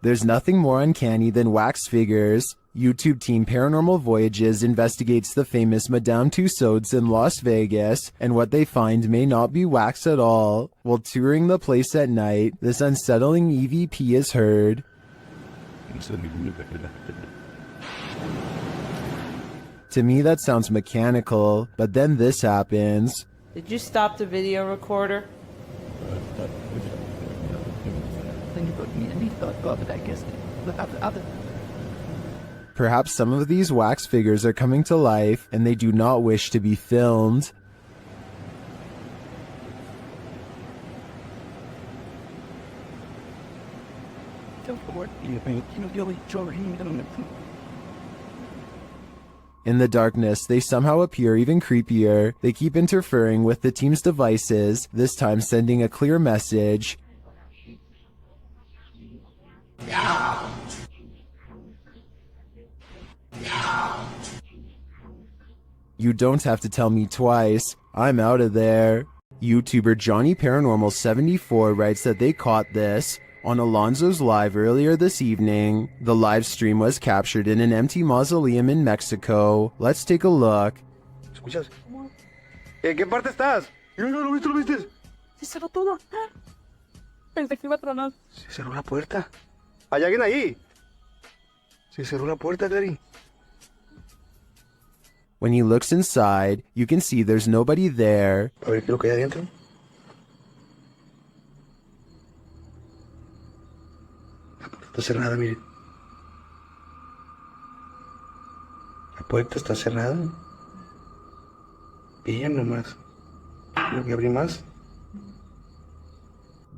There's nothing more uncanny than wax figures. YouTube team Paranormal Voyages investigates the famous Madame Tussauds in Las Vegas, and what they find may not be wax at all. While touring the place at night, this unsettling EVP is heard. To me, that sounds mechanical, but then this happens. Did you stop the video recorder? Perhaps some of these wax figures are coming to life, and they do not wish to be filmed. In the darkness, they somehow appear even creepier. They keep interfering with the team's devices, this time sending a clear message. You don't have to tell me twice. I'm out of there. YouTuber Johnny Paranormal 74 writes that they caught this on Alonzo's live earlier this evening. The live stream was captured in an empty mausoleum in Mexico. Let's take a look. ¿Escuchas? ¿En qué parte estás? No, lo viste, lo viste. Se cerró todo. Pensé que iba a tronar. Se cerró la puerta. ¿Hay alguien ahí? Se cerró la puerta, Gary. When he looks inside, you can see there's nobody there. A ver qué es lo que hay adentro. La puerta está cerrada, miren. La puerta está cerrada. Bien nomás. Tengo que abrir más.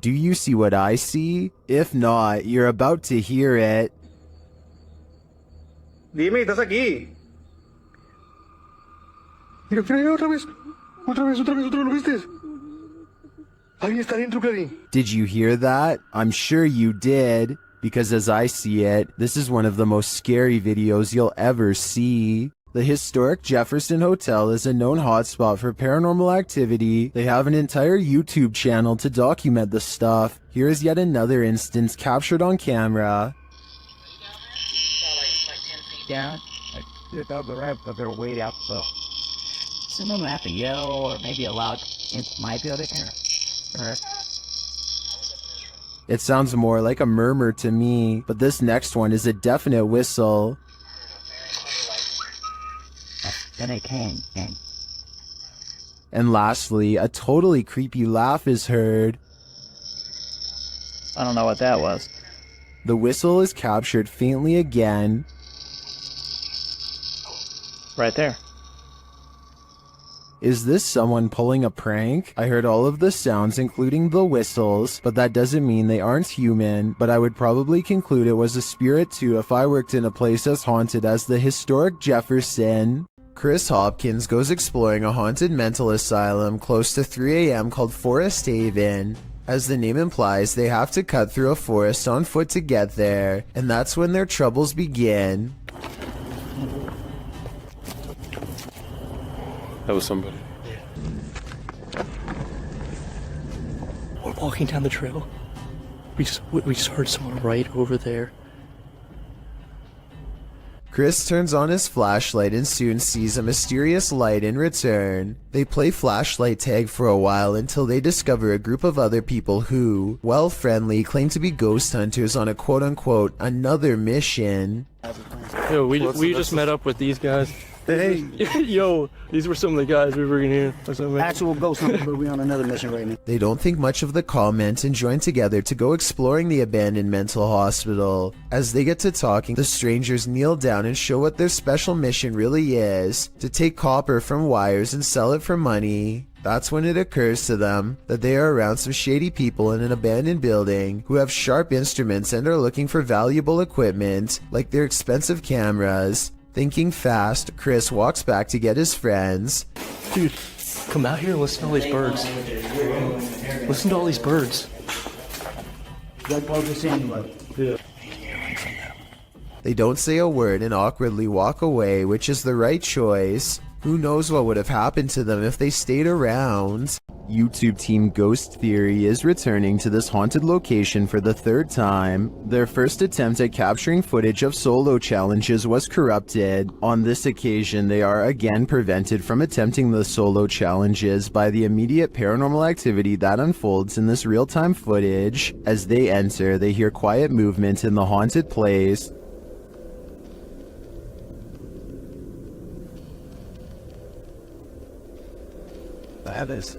Do you see what I see? If not, you're about to hear it. Dime, estás aquí. Mira, mira, otra vez. Otra vez, ¿lo viste? Alguien está adentro, Clary. Did you hear that? I'm sure you did, because as I see it, this is one of the most scary videos you'll ever see. The historic Jefferson Hotel is a known hotspot for paranormal activity. They have an entire YouTube channel to document the stuff. Here is yet another instance captured on camera. Down, about the ramp, but they're way out, so someone will have to yell or maybe a loud might be able to hear. It sounds more like a murmur to me, but this next one is a definite whistle. Then it came. And lastly, a totally creepy laugh is heard. I don't know what that was. The whistle is captured faintly again. Right there. Is this someone pulling a prank? I heard all of the sounds, including the whistles, but that doesn't mean they aren't human. But I would probably conclude it was a spirit too if I worked in a place as haunted as the historic Jefferson. Chris Hopkins goes exploring a haunted mental asylum close to 3 a.m. called Forest Haven. As the name implies, they have to cut through a forest on foot to get there, and that's when their troubles begin. That was somebody. We're walking down the trail. We just heard someone right over there. Chris turns on his flashlight and soon sees a mysterious light in return. They play flashlight tag for a while until they discover a group of other people who, while friendly, claim to be ghost hunters on a quote-unquote another mission. Yo, we just met up with these guys. Hey. Yo, these were some of the guys we were in here. Actual ghost hunter, but we're on another mission right now. They don't think much of the comment and join together to go exploring the abandoned mental hospital. As they get to talking, the strangers kneel down and show what their special mission really is: to take copper from wires and sell it for money. That's when it occurs to them that they are around some shady people in an abandoned building who have sharp instruments and are looking for valuable equipment, like their expensive cameras. Thinking fast, Chris walks back to get his friends. Dude, come out here and listen to all these birds. Listen to all these birds. They don't say a word and awkwardly walk away, which is the right choice. Who knows what would have happened to them if they stayed around? YouTube team Ghost Theory is returning to this haunted location for the third time. Their first attempt at capturing footage of solo challenges was corrupted. On this occasion, they are again prevented from attempting the solo challenges by the immediate paranormal activity that unfolds in this real-time footage. As they enter, they hear quiet movement in the haunted place. That is.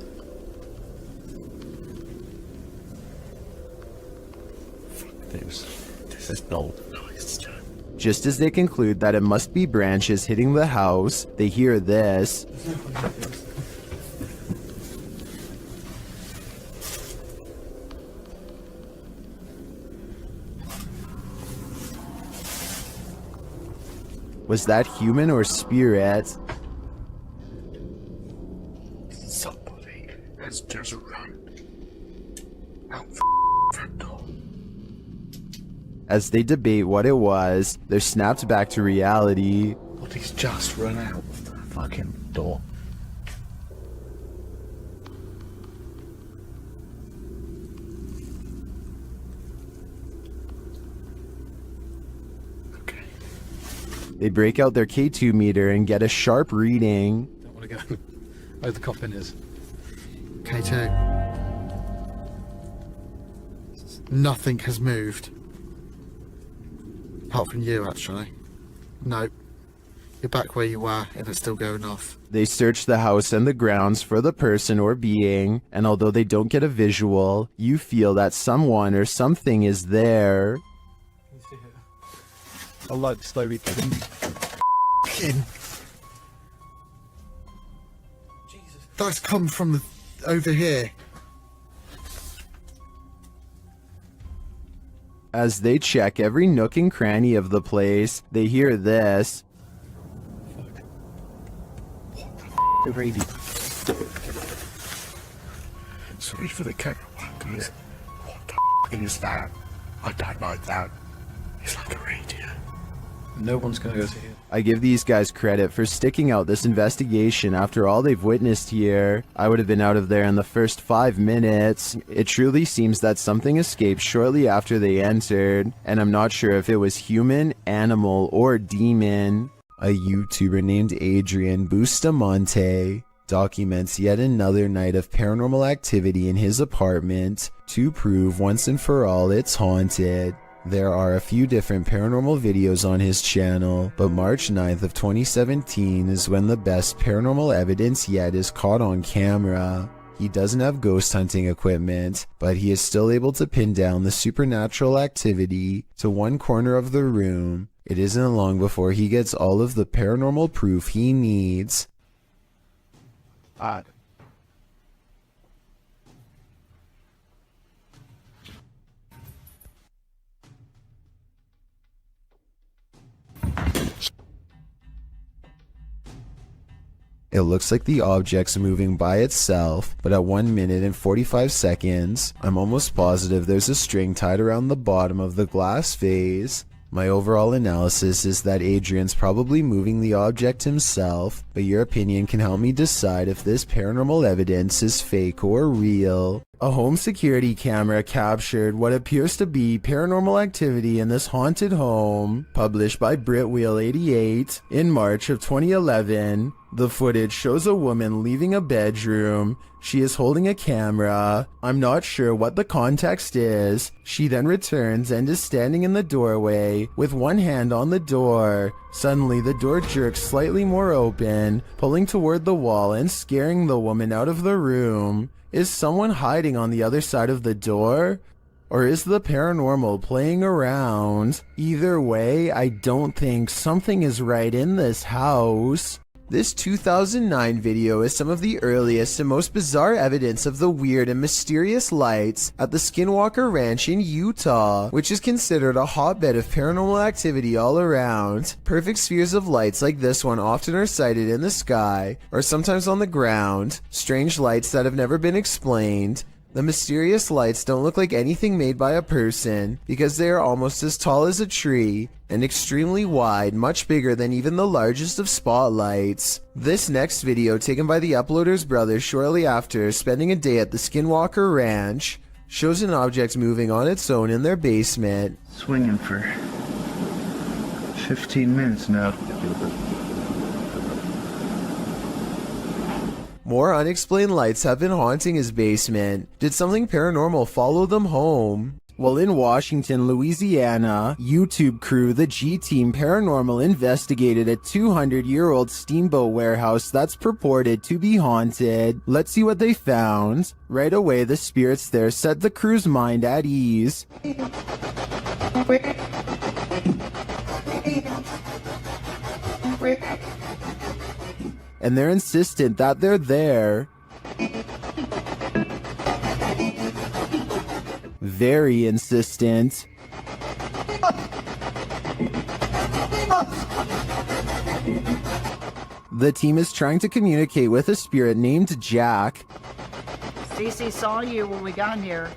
This is no noise. Just as they conclude that it must be branches hitting the house, they hear this. Was that human or spirit? Somebody has just run out the front door. As they debate what it was, they're snapped back to reality. Somebody's just run out of the fucking door. Okay. They break out their K2 meter and get a sharp reading. Don't want to go where the coffin is. K2. Nothing has moved. Apart from you, actually. No. You're back where you were, and it's still going off. They search the house and the grounds for the person or being, and although they don't get a visual, you feel that someone or something is there. I like the slowly thing. That's come from over here. As they check every nook and cranny of the place, they hear this. The radio. Sorry for the camera guys. What the is that? I don't like that. It's like a radio. No one's gonna go to here. I give these guys credit for sticking out this investigation after all they've witnessed here. I would have been out of there in the first 5 minutes. It truly seems that something escaped shortly after they entered, and I'm not sure if it was human, animal, or demon. A YouTuber named Adrian Bustamante documents yet another night of paranormal activity in his apartment to prove once and for all it's haunted. There are a few different paranormal videos on his channel, but March 9th of 2017 is when the best paranormal evidence yet is caught on camera. He doesn't have ghost hunting equipment, but he is still able to pin down the supernatural activity to one corner of the room. It isn't long before he gets all of the paranormal proof he needs. Odd. It looks like the object's moving by itself, but at 1 minute and 45 seconds, I'm almost positive there's a string tied around the bottom of the glass vase. My overall analysis is that Adrian's probably moving the object himself, but your opinion can help me decide if this paranormal evidence is fake or real. A home security camera captured what appears to be paranormal activity in this haunted home, published by Britwheel88 in March of 2011. The footage shows a woman leaving a bedroom. She is holding a camera. I'm not sure what the context is. She then returns and is standing in the doorway with one hand on the door. Suddenly, the door jerks slightly more open, pulling toward the wall and scaring the woman out of the room. Is someone hiding on the other side of the door? Or is the paranormal playing around? Either way, I don't think something is right in this house. This 2009 video is some of the earliest and most bizarre evidence of the weird and mysterious lights at the Skinwalker Ranch in Utah, which is considered a hotbed of paranormal activity all around. Perfect spheres of lights like this one often are sighted in the sky, or sometimes on the ground, strange lights that have never been explained, The mysterious lights don't look like anything made by a person because they are almost as tall as a tree and extremely wide, much bigger than even the largest of spotlights. This next video, taken by the uploader's brother shortly after spending a day at the Skinwalker Ranch, shows an object moving on its own in their basement. Swinging for 15 minutes now. More unexplained lights have been haunting his basement. Did something paranormal follow them home? Well, in Washington, Louisiana, YouTube crew The G Team Paranormal investigated a 200-year-old steamboat warehouse that's purported to be haunted. Let's see what they found. Right away, the spirits there set the crew's mind at ease. And they're insistent that they're there. Very insistent. The team is trying to communicate with a spirit named Jack. Cece saw you when we got here.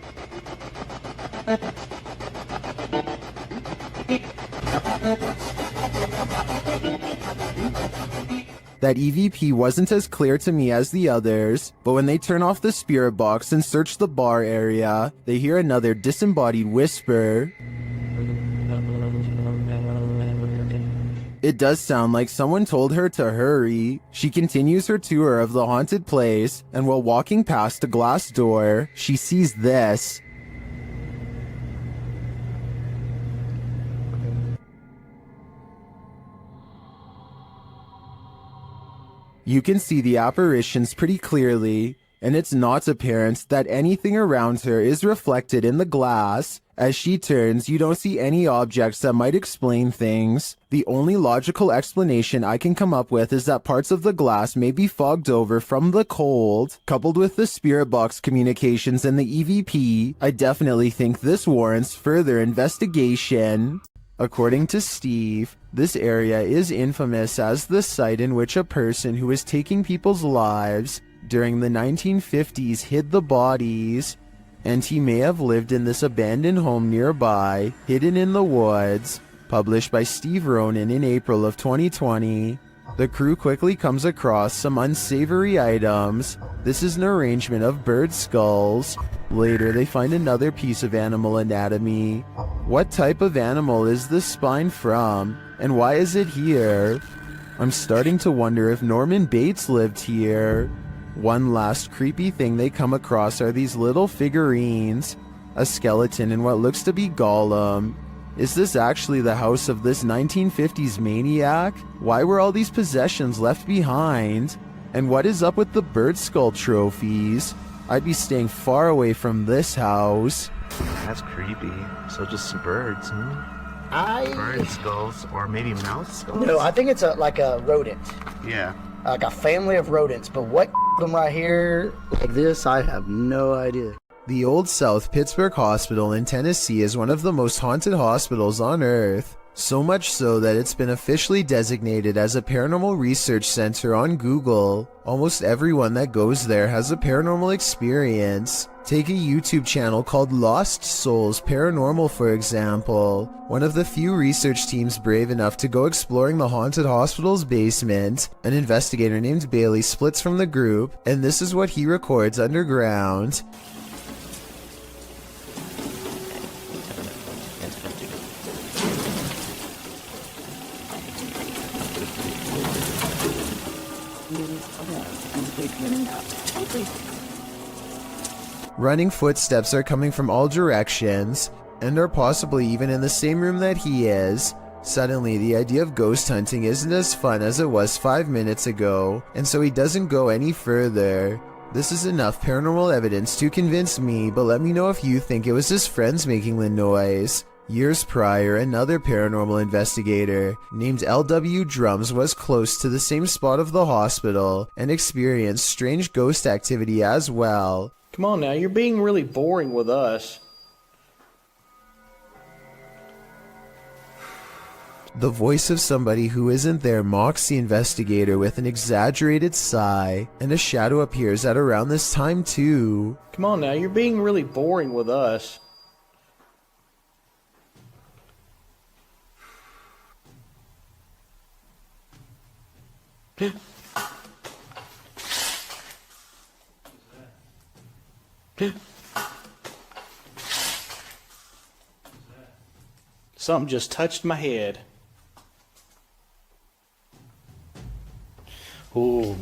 That EVP wasn't as clear to me as the others, but when they turn off the spirit box and search the bar area, they hear another disembodied whisper. It does sound like someone told her to hurry. She continues her tour of the haunted place, and while walking past a glass door, she sees this. You can see the apparitions pretty clearly, and it's not apparent that anything around her is reflected in the glass. As she turns, you don't see any objects that might explain things. The only logical explanation I can come up with is that parts of the glass may be fogged over from the cold. Coupled with the spirit box communications and the EVP, I definitely think this warrants further investigation. According to Steve, this area is infamous as the site in which a person who was taking people's lives during the 1950s hid the bodies, and he may have lived in this abandoned home nearby, hidden in the woods. Published by Steve Ronan in April of 2020. The crew quickly comes across some unsavory items. This is an arrangement of bird skulls. Later, they find another piece of animal anatomy. What type of animal is this spine from, and why is it here? I'm starting to wonder if Norman Bates lived here. One last creepy thing they come across are these little figurines. A skeleton and what looks to be Gollum. Is this actually the house of this 1950s maniac? Why were all these possessions left behind? And what is up with the bird skull trophies? I'd be staying far away from this house. That's creepy. So just some birds, huh? Bird skulls, or maybe mouse skulls? No, I think it's like a rodent. Yeah. Like a family of rodents. But what them right here like this, I have no idea. The Old South Pittsburgh Hospital in Tennessee is one of the most haunted hospitals on Earth. So much so that it's been officially designated as a paranormal research center on Google. Almost everyone that goes there has a paranormal experience. Take a YouTube channel called Lost Souls Paranormal, for example. One of the few research teams brave enough to go exploring the haunted hospital's basement. An investigator named Bailey splits from the group, and this is what he records underground. Running footsteps are coming from all directions, and are possibly even in the same room that he is. Suddenly, the idea of ghost hunting isn't as fun as it was 5 minutes ago, and so he doesn't go any further. This is enough paranormal evidence to convince me, but let me know if you think it was his friends making the noise. Years prior, another paranormal investigator named LW Drums was close to the same spot of the hospital and experienced strange ghost activity as well. Come on now, you're being really boring with us. The voice of somebody who isn't there mocks the investigator with an exaggerated sigh, and a shadow appears at around this time too. Come on now, you're being really boring with us. Something just touched my head. Ooh.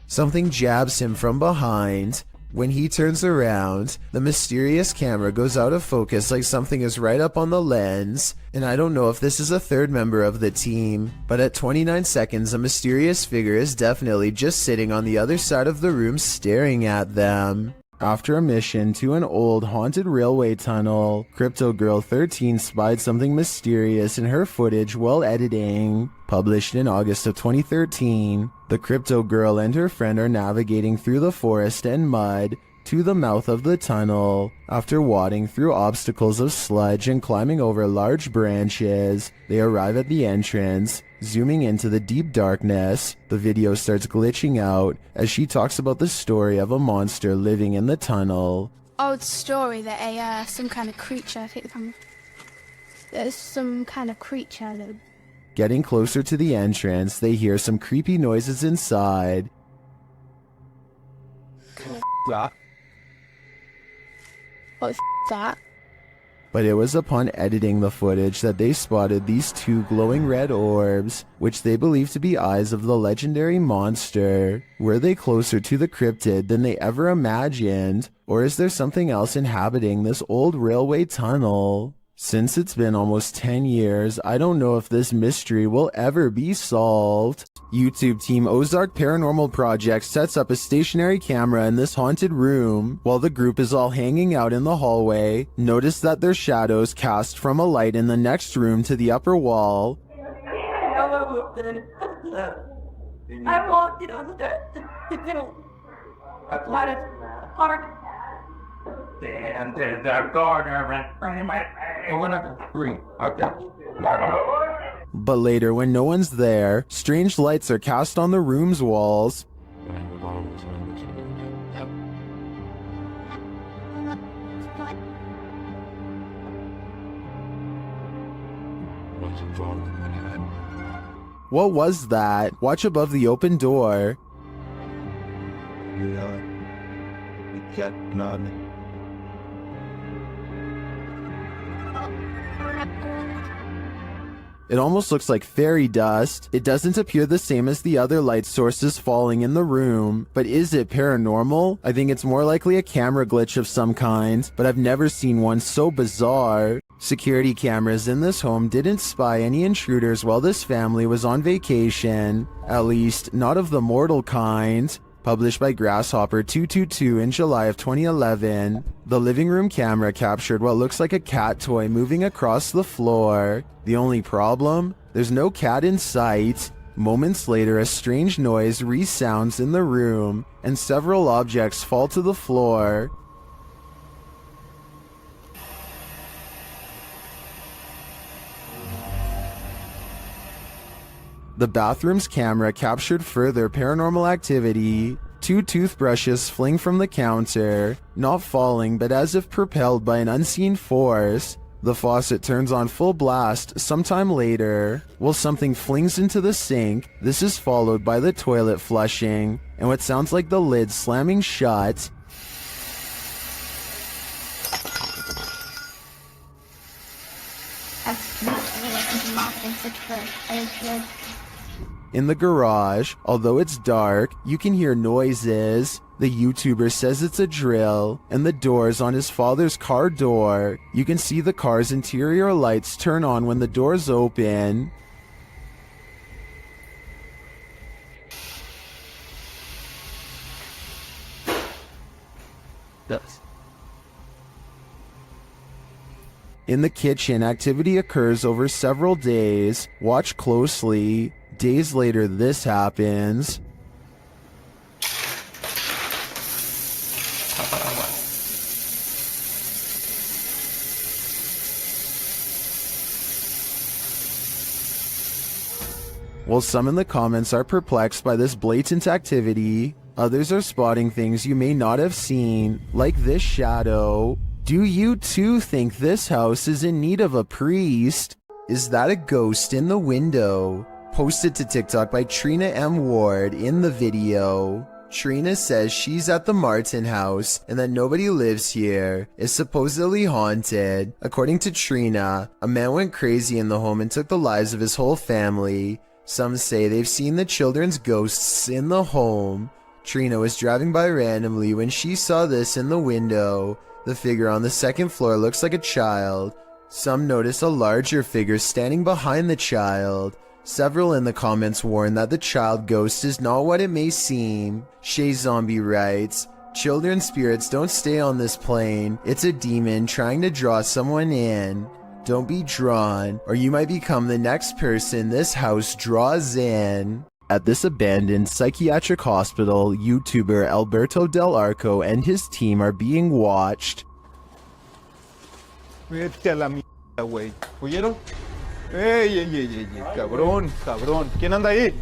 Something jabs him from behind. When he turns around, the mysterious camera goes out of focus like something is right up on the lens, and I don't know if this is a third member of the team, but at 29 seconds a mysterious figure is definitely just sitting on the other side of the room staring at them. After a mission to an old haunted railway tunnel, Crypto Girl 13 spied something mysterious in her footage while editing. Published in August of 2013, the Crypto Girl and her friend are navigating through the forest and mud to the mouth of the tunnel. After wading through obstacles of sludge and climbing over large branches, they arrive at the entrance. Zooming into the deep darkness, the video starts glitching out as she talks about the story of a monster living in the tunnel. Old story that some kind of creature, I think there's some kind of creature that... Getting closer to the entrance, they hear some creepy noises inside. What the that? But it was upon editing the footage that they spotted these two glowing red orbs, which they believe to be eyes of the legendary monster. Were they closer to the cryptid than they ever imagined? Or is there something else inhabiting this old railway tunnel? Since it's been almost 10 years, I don't know if this mystery will ever be solved. YouTube team Ozark Paranormal Project sets up a stationary camera in this haunted room. While the group is all hanging out in the hallway, notice that their shadows cast from a light in the next room to the upper wall. I walked it on the And the corner But later, when no one's there, strange lights are cast on the room's walls. What was that? Watch above the open door. It almost looks like fairy dust. It doesn't appear the same as the other light sources falling in the room. But is it paranormal? I think it's more likely a camera glitch of some kind, but I've never seen one so bizarre. Security cameras in this home didn't spy any intruders while this family was on vacation. At least, not of the mortal kind. Published by Grasshopper 222 in July of 2011. The living room camera captured what looks like a cat toy moving across the floor. The only problem? There's no cat in sight. Moments later, a strange noise resounds in the room, and several objects fall to the floor. The bathroom's camera captured further paranormal activity. Two toothbrushes fling from the counter, not falling but as if propelled by an unseen force. The faucet turns on full blast sometime later, while something flings into the sink. This is followed by the toilet flushing, and what sounds like the lid slamming shut. In the garage, although it's dark, you can hear noises. The YouTuber says it's a drill, and the doors on his father's car door. You can see the car's interior lights turn on when the doors open. In the kitchen, activity occurs over several days. Watch closely. Days later, this happens. While some in the comments are perplexed by this blatant activity, others are spotting things you may not have seen, like this shadow. Do you too think this house is in need of a priest? Is that a ghost in the window? Posted to TikTok by Trina M. Ward in the video. Trina says she's at the Martin house and that nobody lives here, is supposedly haunted. According to Trina, a man went crazy in the home and took the lives of his whole family. Some say they've seen the children's ghosts in the home. Trina was driving by randomly when she saw this in the window. The figure on the second floor looks like a child. Some notice a larger figure standing behind the child. Several in the comments warn that the child ghost is not what it may seem. Shay Zombie writes, "Children spirits don't stay on this plane. It's a demon trying to draw someone in. Don't be drawn, or you might become the next person this house draws in." At this abandoned psychiatric hospital, YouTuber Alberto Del Arco and his team are being watched. Vete a la mierda, güey. ¿Oyeron? ¡Ey, ey, ey, ey! ¡Cabrón, cabrón! ¿Quién anda ahí?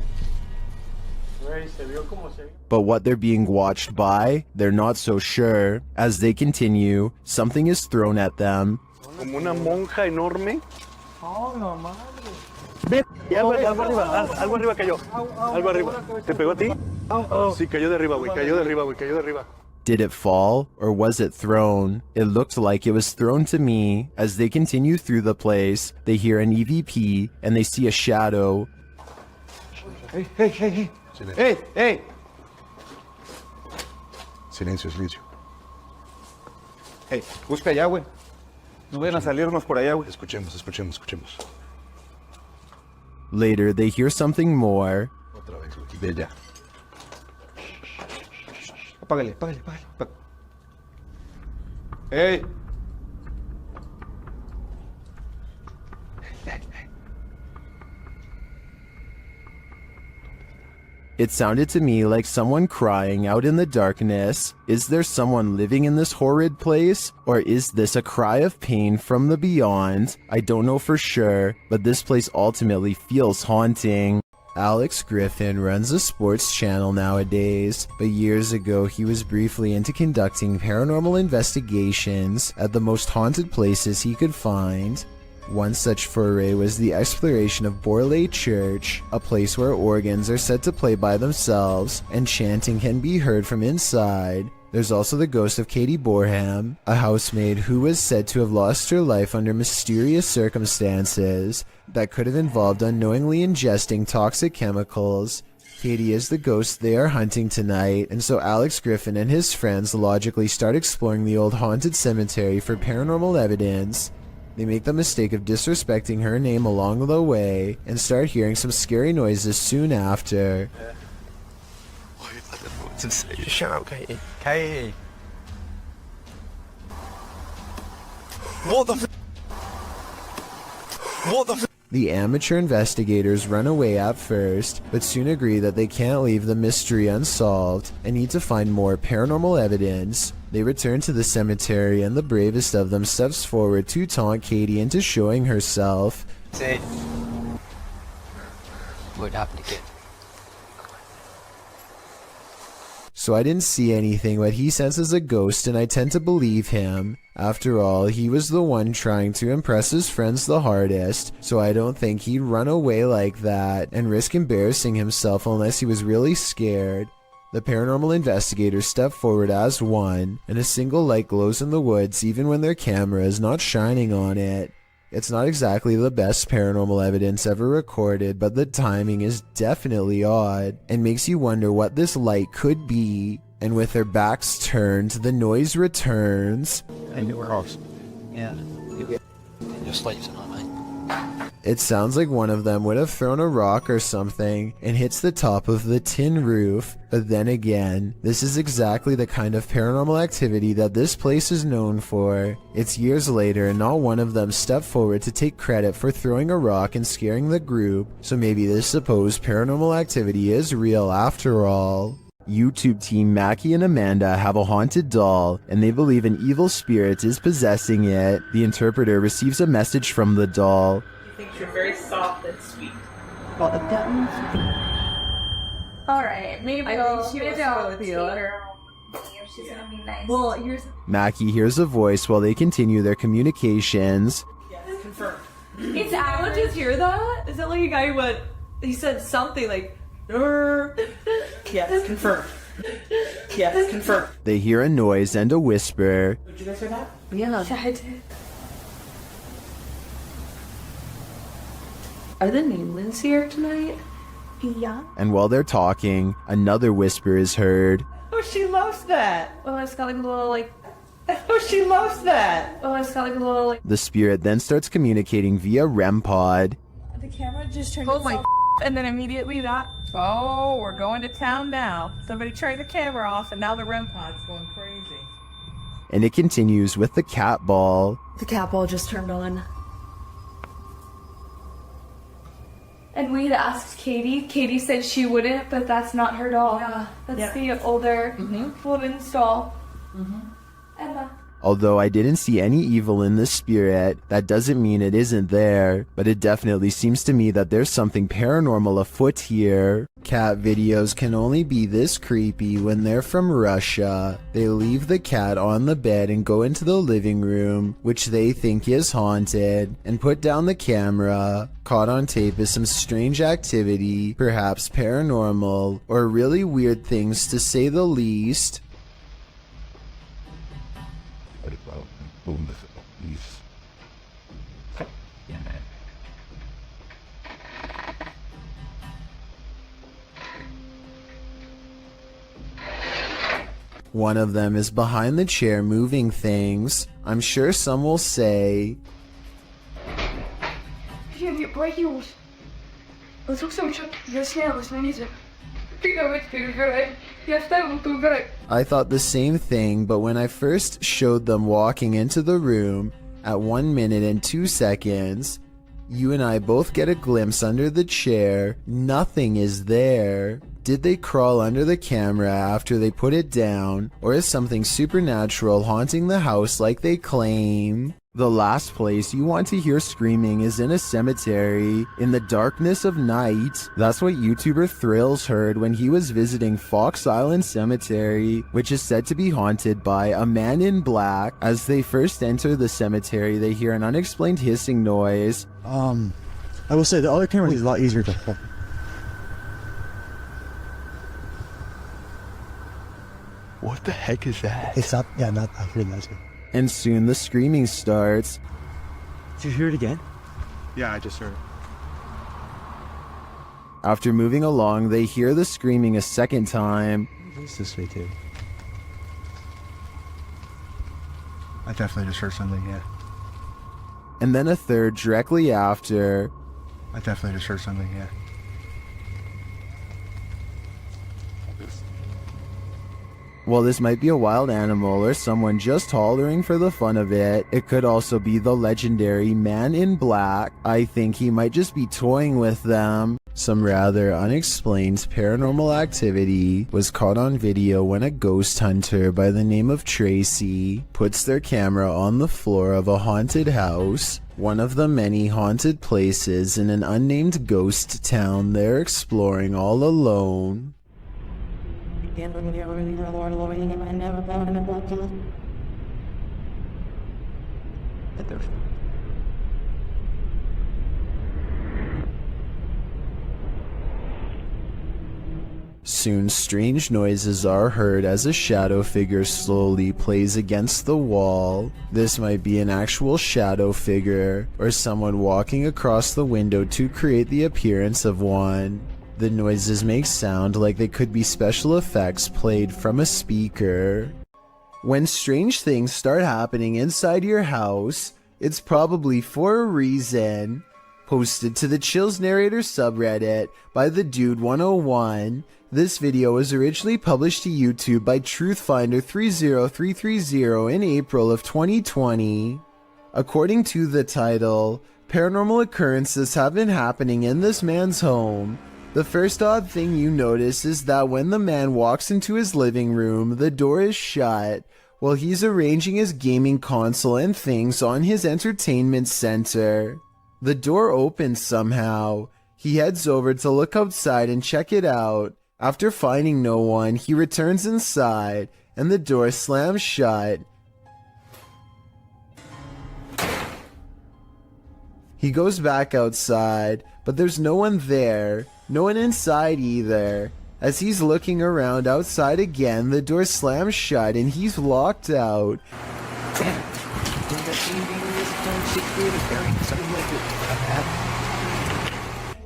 But what they're being watched by, they're not so sure. As they continue, something is thrown at them. Como una monja enorme. Oh, no madre. Ve, algo arriba cayó. Algo arriba. ¿Te pegó a ti? Sí, cayó de arriba, güey. Cayó de arriba, güey. Cayó de arriba. Did it fall, or was it thrown? It looked like it was thrown to me. As they continue through the place, they hear an EVP, and they see a shadow. Hey, hey, hey, hey. Hey, hey. Silencio, silencio. Hey, busca allá, güey. No vayan a salirnos por allá, güey. Escuchemos, escuchemos, escuchemos. Later, they hear something more. Otra vez, güey. Ve ya. Apágale, apágale, apágale. Hey. It sounded to me like someone crying out in the darkness. Is there someone living in this horrid place? Or is this a cry of pain from the beyond? I don't know for sure, but this place ultimately feels haunting. Alex Griffin runs a sports channel nowadays, but years ago he was briefly into conducting paranormal investigations at the most haunted places he could find. One such foray was the exploration of Borley Church, a place where organs are said to play by themselves and chanting can be heard from inside. There's also the ghost of Katie Borham, a housemaid who was said to have lost her life under mysterious circumstances that could have involved unknowingly ingesting toxic chemicals. Katie is the ghost they are hunting tonight, and so Alex Griffin and his friends logically start exploring the old haunted cemetery for paranormal evidence. They make the mistake of disrespecting her name along the way and start hearing some scary noises soon after. Shut up, Katie. Katie. What the What the The amateur investigators run away at first, but soon agree that they can't leave the mystery unsolved and need to find more paranormal evidence. They return to the cemetery and the bravest of them steps forward to taunt Katie into showing herself. Say, what happened again? So I didn't see anything, but he senses a ghost and I tend to believe him. After all, he was the one trying to impress his friends the hardest, so I don't think he'd run away like that and risk embarrassing himself unless he was really scared. The paranormal investigators step forward as one, and a single light glows in the woods even when their camera is not shining on it. It's not exactly the best paranormal evidence ever recorded, but the timing is definitely odd, and makes you wonder what this light could be. And with their backs turned, the noise returns. I knew her house. Yeah. Your slaves and all, mate. It sounds like one of them would have thrown a rock or something and hits the top of the tin roof. But then again, this is exactly the kind of paranormal activity that this place is known for. It's years later and not one of them stepped forward to take credit for throwing a rock and scaring the group, so maybe this supposed paranormal activity is real after all. YouTube team Mackie and Amanda have a haunted doll, and they believe an evil spirit is possessing it. The interpreter receives a message from the doll. He thinks you're very soft and sweet. Alright, maybe I'll go with you. She's gonna be nice. Well, Mackie hears a voice while they continue their communications. Yes, confirmed. It's Alan. Did you hear that? Is that like a guy who went? He said something like, Yes, confirmed. Yes, confirmed. They hear a noise and a whisper. Did you guys hear that? yeah, I did. Are the nameless here tonight? Yeah. And while they're talking, another whisper is heard. Oh, she loves that. Oh, it's got like a little like. Oh, she loves that. Oh, it's got like a little like. The spirit then starts communicating via REM pod. The camera just turned. Oh my. And then immediately that. Oh, we're going to town now. Somebody turned the camera off, and now the REM pod's going crazy. And it continues with the cat ball. The cat ball just turned on. And we had asked Katie. Katie said she wouldn't, but that's not her doll. Yeah. That's the older woman's doll. And Although I didn't see any evil in the spirit, that doesn't mean it isn't there, but it definitely seems to me that there's something paranormal afoot here. Cat videos can only be this creepy when they're from Russia. They leave the cat on the bed and go into the living room, which they think is haunted, and put down the camera. Caught on tape is some strange activity, perhaps paranormal, or really weird things to say the least. One of them is behind the chair moving things. I'm sure some will say, I thought the same thing, but when I first showed them walking into the room at 1 minute and 2 seconds, you and I both get a glimpse under the chair. Nothing is there. Did they crawl under the camera after they put it down, or is something supernatural haunting the house like they claim? The last place you want to hear screaming is in a cemetery, in the darkness of night. That's what YouTuber Thrills heard when he was visiting Fox Island Cemetery, which is said to be haunted by a man in black. As they first enter the cemetery, they hear an unexplained hissing noise. I will say the other camera is a lot easier to. What the heck is that? It's not. Yeah, not. I heard that too. And soon the screaming starts. Did you hear it again? Yeah, I just heard it. After moving along, they hear the screaming a second time. It's this way too. I definitely just heard something, yeah. And then a third directly after. I definitely just heard something, yeah. While this might be a wild animal or someone just hollering for the fun of it, it could also be the legendary Man in Black. I think he might just be toying with them. Some rather unexplained paranormal activity was caught on video when a ghost hunter by the name of Tracy puts their camera on the floor of a haunted house, one of the many haunted places in an unnamed ghost town they're exploring all alone. Soon strange noises are heard as a shadow figure slowly plays against the wall. This might be an actual shadow figure, or someone walking across the window to create the appearance of one. The noises make sound like they could be special effects played from a speaker. When strange things start happening inside your house, it's probably for a reason. Posted to the Chills Narrator subreddit by the Dude 101, this video was originally published to YouTube by Truthfinder30330 in April of 2020. According to the title, paranormal occurrences have been happening in this man's home. The first odd thing you notice is that when the man walks into his living room, the door is shut while he's arranging his gaming console and things on his entertainment center. The door opens somehow. He heads over to look outside and check it out. After finding no one, he returns inside and the door slams shut. He goes back outside, but there's no one there, no one inside either. As he's looking around outside again, the door slams shut and he's locked out.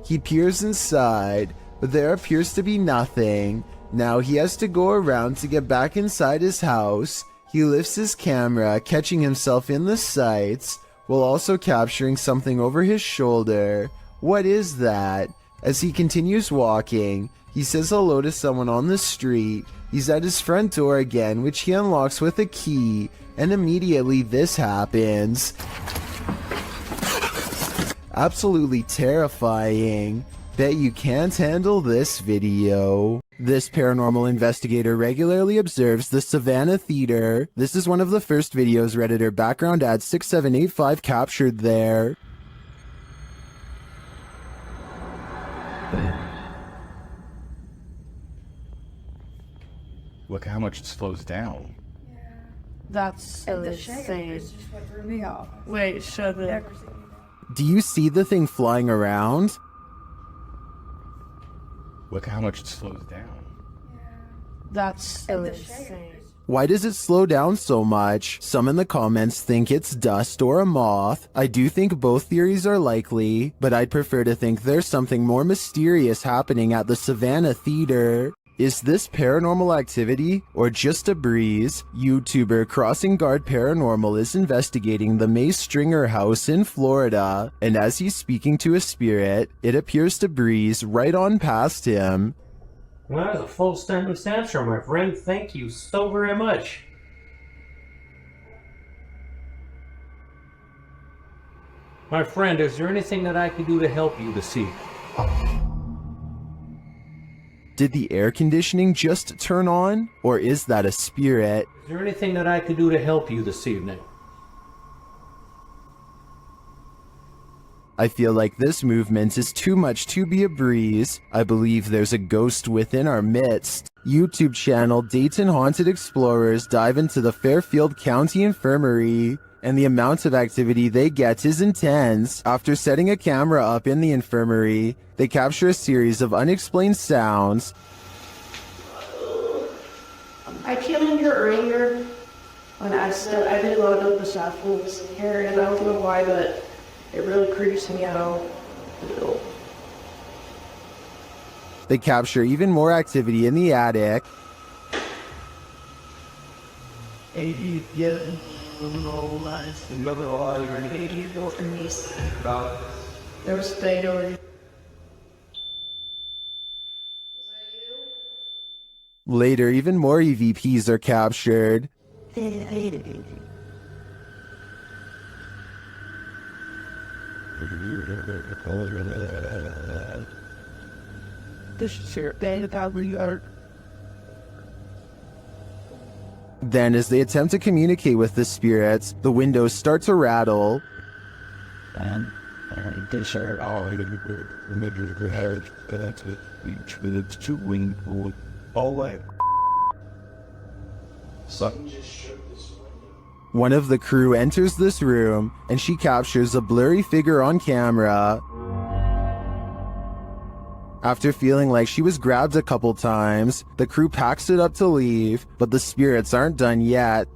He peers inside, but there appears to be nothing. Now he has to go around to get back inside his house. He lifts his camera, catching himself in the sights, while also capturing something over his shoulder. What is that? As he continues walking, he says hello to someone on the street. He's at his front door again, which he unlocks with a key, and immediately this happens. Absolutely terrifying. Bet you can't handle this video. This paranormal investigator regularly observes the Savannah Theater. This is one of the first videos Redditor background ad 6785 captured there. Look how much it slows down. That's insane. Wait, shut it. Do you see the thing flying around? Look how much it slows down. That's insane. Why does it slow down so much? Some in the comments think it's dust or a moth. I do think both theories are likely, but I'd prefer to think there's something more mysterious happening at the Savannah Theater. Is this paranormal activity or just a breeze? YouTuber Crossing Guard Paranormal is investigating the May Stringer house in Florida, and as he's speaking to a spirit, it appears to breeze right on past him. Well, that was a full sentence answer, my friend. Thank you so very much. My friend, is there anything that I can do to help you this evening? Did the air conditioning just turn on? Or is that a spirit? Is there anything that I can do to help you this evening? I feel like this movement is too much to be a breeze. I believe there's a ghost within our midst. YouTube channel Dayton Haunted Explorers dive into the Fairfield County Infirmary, and the amount of activity they get is intense. After setting a camera up in the infirmary, they capture a series of unexplained sounds. I came in here earlier on accident. I didn't load up the sample was in here, and I don't know why, but it really creeps me out. They capture even more activity in the attic. There was a day over. Later, even more EVPs are captured. Then, as they attempt to communicate with the spirits, the windows start to rattle. One of the crew enters this room, and she captures a blurry figure on camera. After feeling like she was grabbed a couple times, the crew packs it up to leave, but the spirits aren't done yet.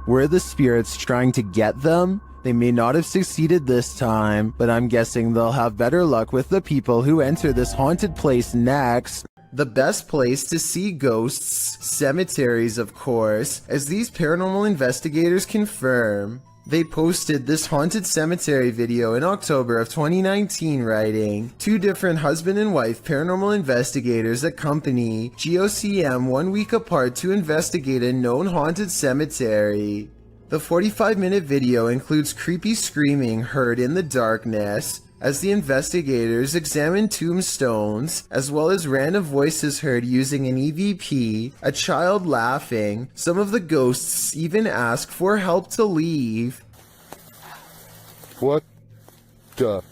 Were the spirits trying to get them? They may not have succeeded this time, but I'm guessing they'll have better luck with the people who enter this haunted place next. The best place to see ghosts, cemeteries of course, as these paranormal investigators confirm. They posted this haunted cemetery video in October of 2019 writing, 2 different husband and wife paranormal investigators accompany GOCM 1 week apart to investigate a known haunted cemetery. The 45-minute video includes creepy screaming heard in the darkness. As the investigators examine tombstones, as well as random voices heard using an EVP, a child laughing, some of the ghosts even ask for help to leave. What the?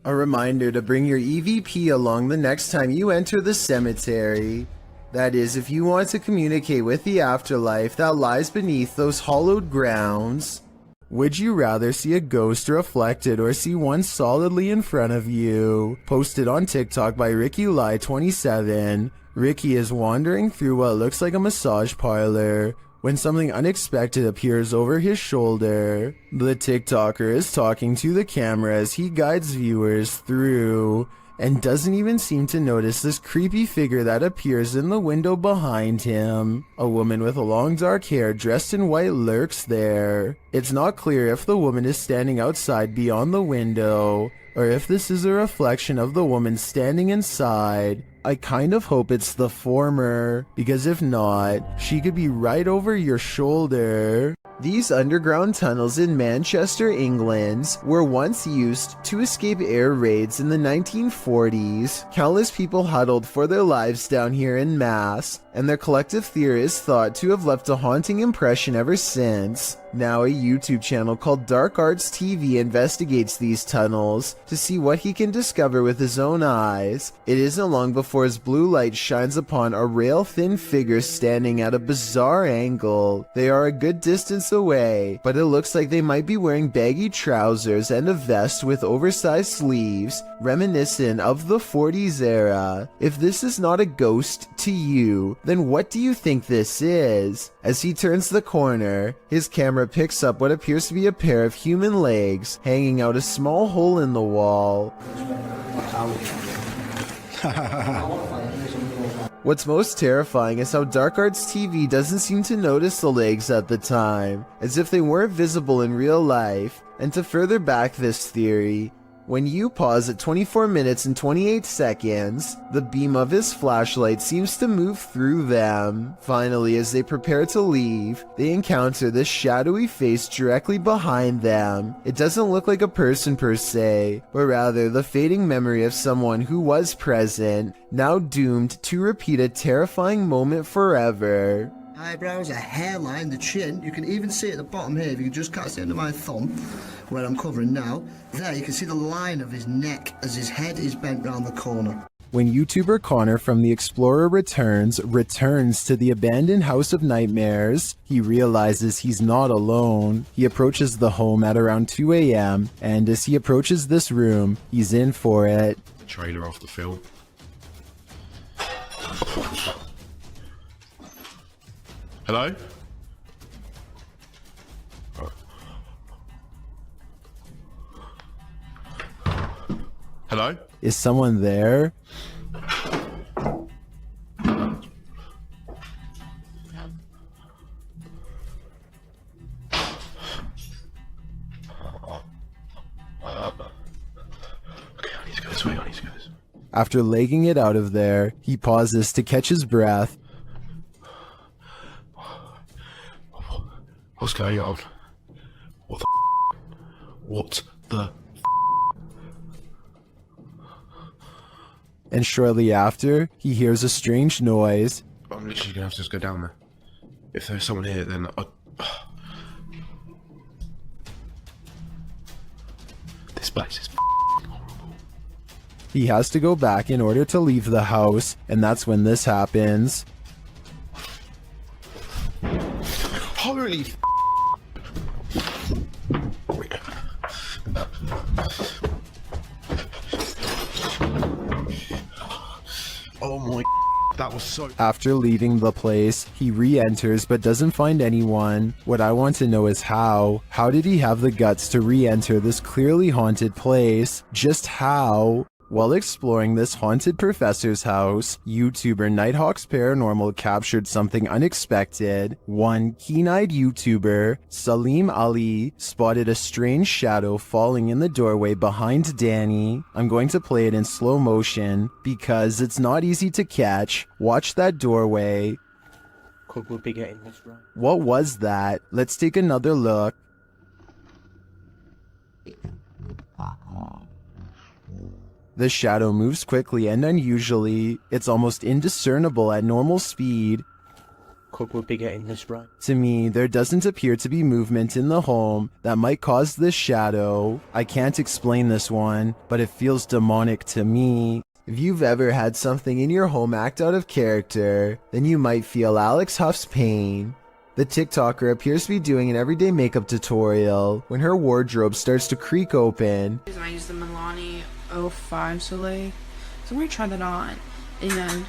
A reminder to bring your EVP along the next time you enter the cemetery. That is, if you want to communicate with the afterlife that lies beneath those hollowed grounds. Would you rather see a ghost reflected or see one solidly in front of you? Posted on TikTok by RickyLie27. Ricky is wandering through what looks like a massage parlor when something unexpected appears over his shoulder. The TikToker is talking to the camera as he guides viewers through, and doesn't even seem to notice this creepy figure that appears in the window behind him. A woman with long dark hair dressed in white lurks there. It's not clear if the woman is standing outside beyond the window, or if this is a reflection of the woman standing inside. I kind of hope it's the former, because if not, she could be right over your shoulder. These underground tunnels in Manchester, England, were once used to escape air raids in the 1940s. Countless people huddled for their lives down here en masse, and their collective theory is thought to have left a haunting impression ever since. Now a YouTube channel called Dark Arts TV investigates these tunnels to see what he can discover with his own eyes. It isn't long before his blue light shines upon a rail-thin figure standing at a bizarre angle. They are a good distance away, but it looks like they might be wearing baggy trousers and a vest with oversized sleeves, reminiscent of the 40s era. If this is not a ghost to you, then what do you think this is? As he turns the corner, his camera picks up what appears to be a pair of human legs hanging out a small hole in the wall. What's most terrifying is how Dark Arts TV doesn't seem to notice the legs at the time, as if they weren't visible in real life. And to further back this theory, when you pause at 24 minutes and 28 seconds, the beam of his flashlight seems to move through them. Finally, as they prepare to leave, they encounter this shadowy face directly behind them. It doesn't look like a person per se, but rather the fading memory of someone who was present, now doomed to repeat a terrifying moment forever. Eyebrows, a hairline, the chin. You can even see at the bottom here, if you can just cast it under my thumb, where I'm covering now. There, you can see the line of his neck as his head is bent round the corner. When YouTuber Connor from The Explorer returns to the abandoned House of Nightmares, he realizes he's not alone. He approaches the home at around 2 a.m., and as he approaches this room, he's in for it. Trailer off the film. Hello? Hello? Is someone there? After legging it out of there, he pauses to catch his breath. What's going on? What the And shortly after, he hears a strange noise. I'm literally gonna have to just go down there. If there's someone here, then this place is horrible. He has to go back in order to leave the house, and that's when this happens. Holy oh my, that was so... After leaving the place, he re-enters but doesn't find anyone. What I want to know is how. How did he have the guts to re-enter this clearly haunted place? Just how? While exploring this haunted professor's house, YouTuber Nighthawk's Paranormal captured something unexpected. One keen-eyed YouTuber, Salim Ali, spotted a strange shadow falling in the doorway behind Danny. I'm going to play it in slow motion because it's not easy to catch. Watch that doorway. Could we be getting this right? What was that? Let's take another look. The shadow moves quickly and unusually. It's almost indiscernible at normal speed. Could we be getting this right? To me, there doesn't appear to be movement in the home that might cause this shadow. I can't explain this one, but it feels demonic to me. If you've ever had something in your home act out of character, then you might feel Alex Huff's pain. The TikToker appears to be doing an everyday makeup tutorial when her wardrobe starts to creak open. I use the Milani 05 Soleil. So I'm going to try that on. And then...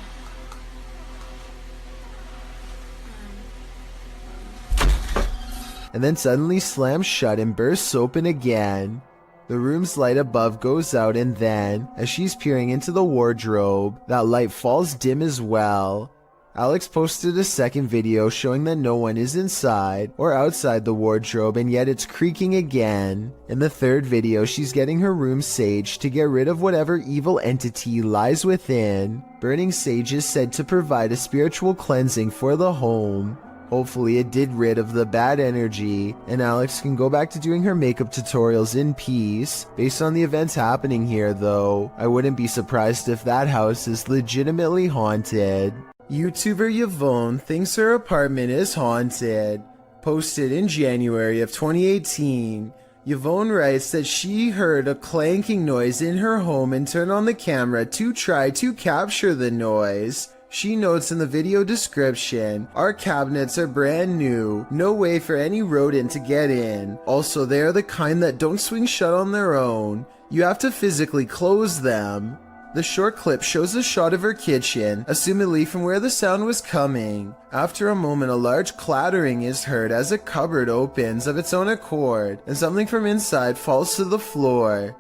and then suddenly slams shut and bursts open again. The room's light above goes out, and then, as she's peering into the wardrobe, that light falls dim as well. Alex posted a second video showing that no one is inside or outside the wardrobe, and yet it's creaking again. In the third video, she's getting her room saged to get rid of whatever evil entity lies within. Burning sage is said to provide a spiritual cleansing for the home. Hopefully it did rid of the bad energy, and Alex can go back to doing her makeup tutorials in peace. Based on the events happening here though, I wouldn't be surprised if that house is legitimately haunted. YouTuber Yvonne thinks her apartment is haunted. Posted in January of 2018, Yvonne writes that she heard a clanking noise in her home and turned on the camera to try to capture the noise. She notes in the video description, "Our cabinets are brand new, no way for any rodent to get in. Also, they are the kind that don't swing shut on their own. You have to physically close them." The short clip shows a shot of her kitchen, assumedly from where the sound was coming. After a moment, a large clattering is heard as a cupboard opens of its own accord, and something from inside falls to the floor.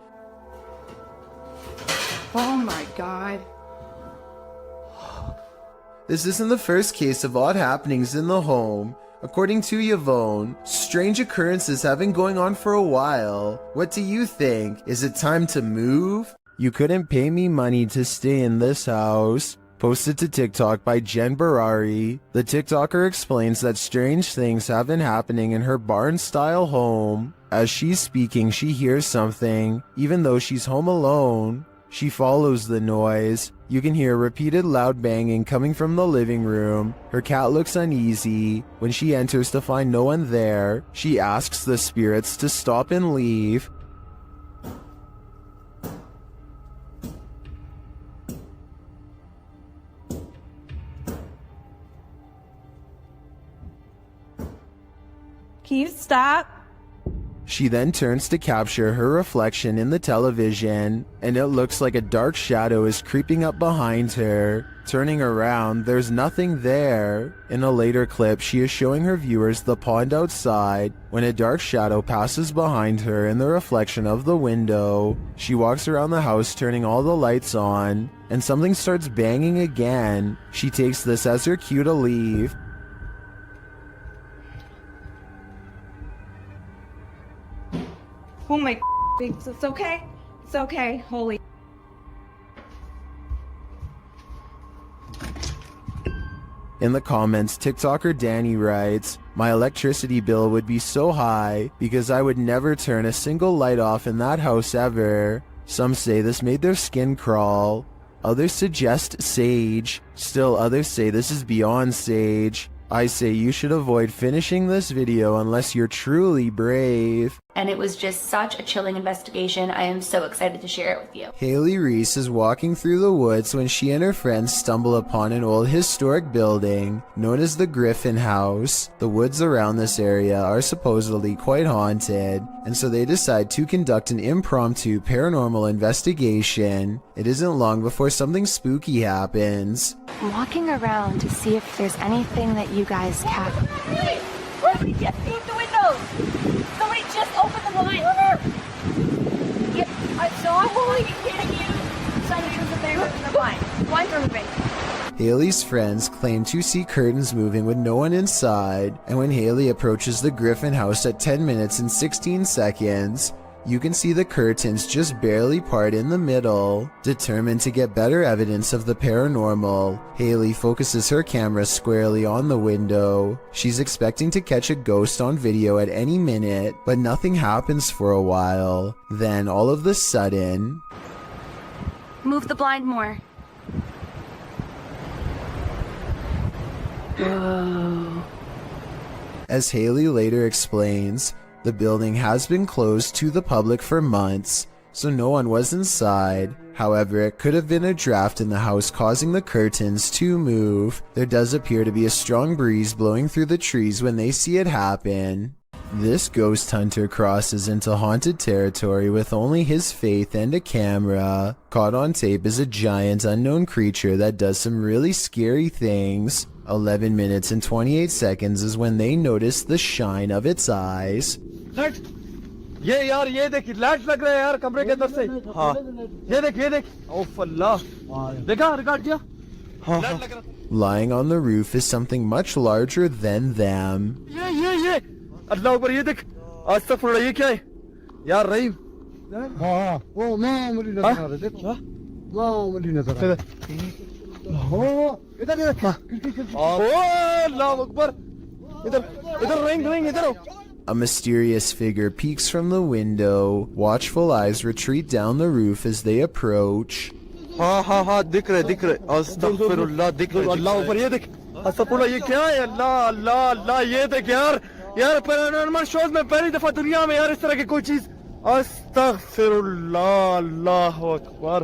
Oh my god. This isn't the first case of odd happenings in the home. According to Yvonne, strange occurrences have been going on for a while. What do you think? Is it time to move? You couldn't pay me money to stay in this house. Posted to TikTok by Jen Barari. The TikToker explains that strange things have been happening in her barn-style home. As she's speaking, she hears something, even though she's home alone. She follows the noise. You can hear repeated loud banging coming from the living room. Her cat looks uneasy. When she enters to find no one there, she asks the spirits to stop and leave. Can you stop? She then turns to capture her reflection in the television, and it looks like a dark shadow is creeping up behind her. Turning around, there's nothing there. In a later clip, she is showing her viewers the pond outside when a dark shadow passes behind her in the reflection of the window. She walks around the house turning all the lights on, and something starts banging again. She takes this as her cue to leave. Oh my things. It's okay. It's okay. Holy. In the comments, TikToker Danny writes, "My electricity bill would be so high because I would never turn a single light off in that house ever." Some say this made their skin crawl. Others suggest sage. Still others say this is beyond sage. I say you should avoid finishing this video unless you're truly brave. And it was just such a chilling investigation. I am so excited to share it with you. Haley Reese is walking through the woods when she and her friends stumble upon an old historic building known as the Griffin House. The woods around this area are supposedly quite haunted, and so they decide to conduct an impromptu paranormal investigation. It isn't long before something spooky happens. I'm walking around to see if there's anything that you guys can. Hey, where's he get through the windows? Somebody just opened the blind. Yep, I saw him only hitting you. Somebody was there with the blind. Blinds are moving. Haley's friends claim to see curtains moving with no one inside, and when Haley approaches the Griffin house at 10 minutes and 16 seconds, you can see the curtains just barely part in the middle. Determined to get better evidence of the paranormal, Haley focuses her camera squarely on the window. She's expecting to catch a ghost on video at any minute, but nothing happens for a while. Then all of a sudden... Move the blind more. Whoa. As Haley later explains, the building has been closed to the public for months, so no one was inside. However, it could have been a draft in the house causing the curtains to move. There does appear to be a strong breeze blowing through the trees when they see it happen. This ghost hunter crosses into haunted territory with only his faith and a camera. Caught on tape is a giant unknown creature that does some really scary things. 11 minutes and 28 seconds is when they notice the shine of its eyes. ये यार ये देख light लग रहा है यार कमरे के अंदर से हाँ ये देख ओफ अल्लाह देखा रिकॉर्ड किया लाइट लग रहा Lying on the roof is something much larger than them. ये अल्लाह ऊपर ये देख अस्तगफुरुल्लाह ये क्या है यार रहीम हाँ वो मैं मुझे नजर आ रहा है देख वाह मुझे नजर आ रहा है हो इधर ओ अल्लाह अकबर इधर रिंग इधर A mysterious figure peeks from the window. Watchful eyes retreat down the roof as they approach. हाँ दिख रहे अस्तगफिरुल्लाह दिख रहे अल्लाह ऊपर ये देख अस्तगफिरुल्लाह ये क्या है अल्लाह ये देख यार पैरानॉर्मल शोज में पहली दफा दुनिया में यार इस तरह की कोई चीज अस्तगफिरुल्लाह अल्लाहु Akbar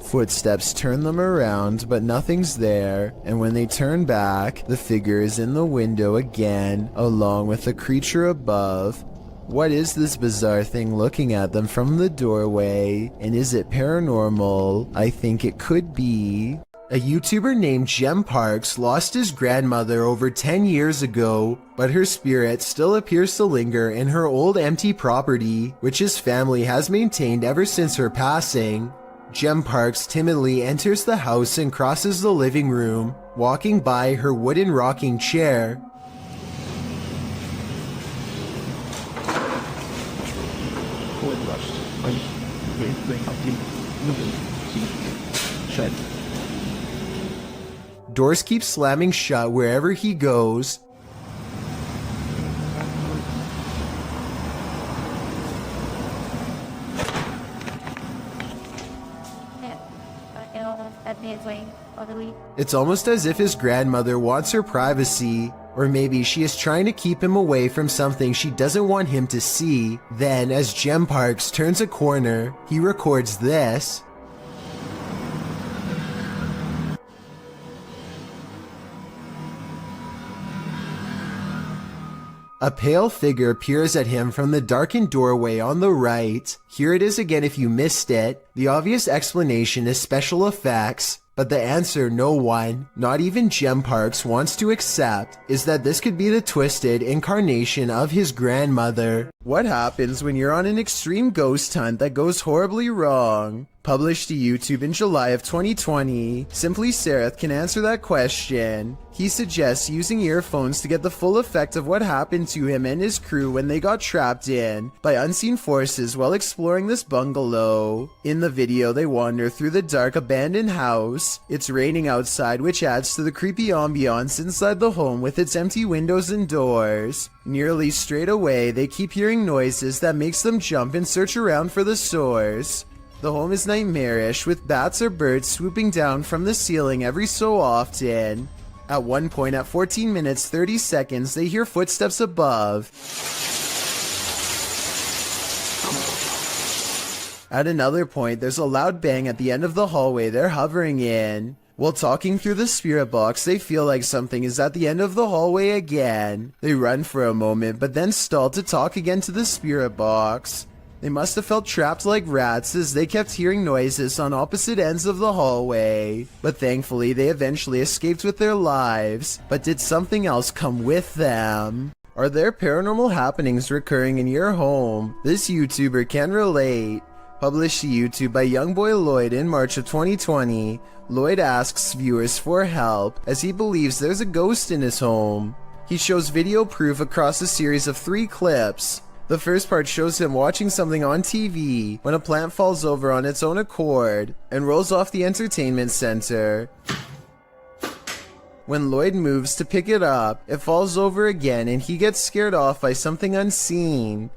Footsteps turn them around, but nothing's there, and when they turn back, the figure is in the window again, along with the creature above. What is this bizarre thing looking at them from the doorway? And is it paranormal? I think it could be. A YouTuber named Jem Parks lost his grandmother over 10 years ago, but her spirit still appears to linger in her old empty property, which his family has maintained ever since her passing. Jem Parks timidly enters the house and crosses the living room, walking by her wooden rocking chair. Doors keep slamming shut wherever he goes. It's almost as if his grandmother wants her privacy, or maybe she is trying to keep him away from something she doesn't want him to see. Then, as Jem Parks turns a corner, he records this. A pale figure appears at him from the darkened doorway on the right. Here it is again if you missed it. The obvious explanation is special effects, but the answer no one, not even Jem Parks, wants to accept is that this could be the twisted incarnation of his grandmother. What happens when you're on an extreme ghost hunt that goes horribly wrong? Published to YouTube in July of 2020, Simply Sereth can answer that question. He suggests using earphones to get the full effect of what happened to him and his crew when they got trapped in by unseen forces while exploring this bungalow. In the video, they wander through the dark abandoned house. It's raining outside, which adds to the creepy ambiance inside the home with its empty windows and doors. Nearly straight away, they keep hearing noises that makes them jump and search around for the source. The home is nightmarish, with bats or birds swooping down from the ceiling every so often. At one point at 14 minutes 30 seconds, they hear footsteps above. At another point, there's a loud bang at the end of the hallway they're hovering in. While talking through the spirit box, they feel like something is at the end of the hallway again. They run for a moment, but then stall to talk again to the spirit box. They must have felt trapped like rats as they kept hearing noises on opposite ends of the hallway. But thankfully, they eventually escaped with their lives. But did something else come with them? Are there paranormal happenings recurring in your home? This YouTuber can relate. Published to YouTube by Youngboy Lloyd in March of 2020, Lloyd asks viewers for help as he believes there's a ghost in his home. He shows video proof across a series of 3 clips. The first part shows him watching something on TV when a plant falls over on its own accord and rolls off the entertainment center. When Lloyd moves to pick it up, it falls over again and he gets scared off by something unseen.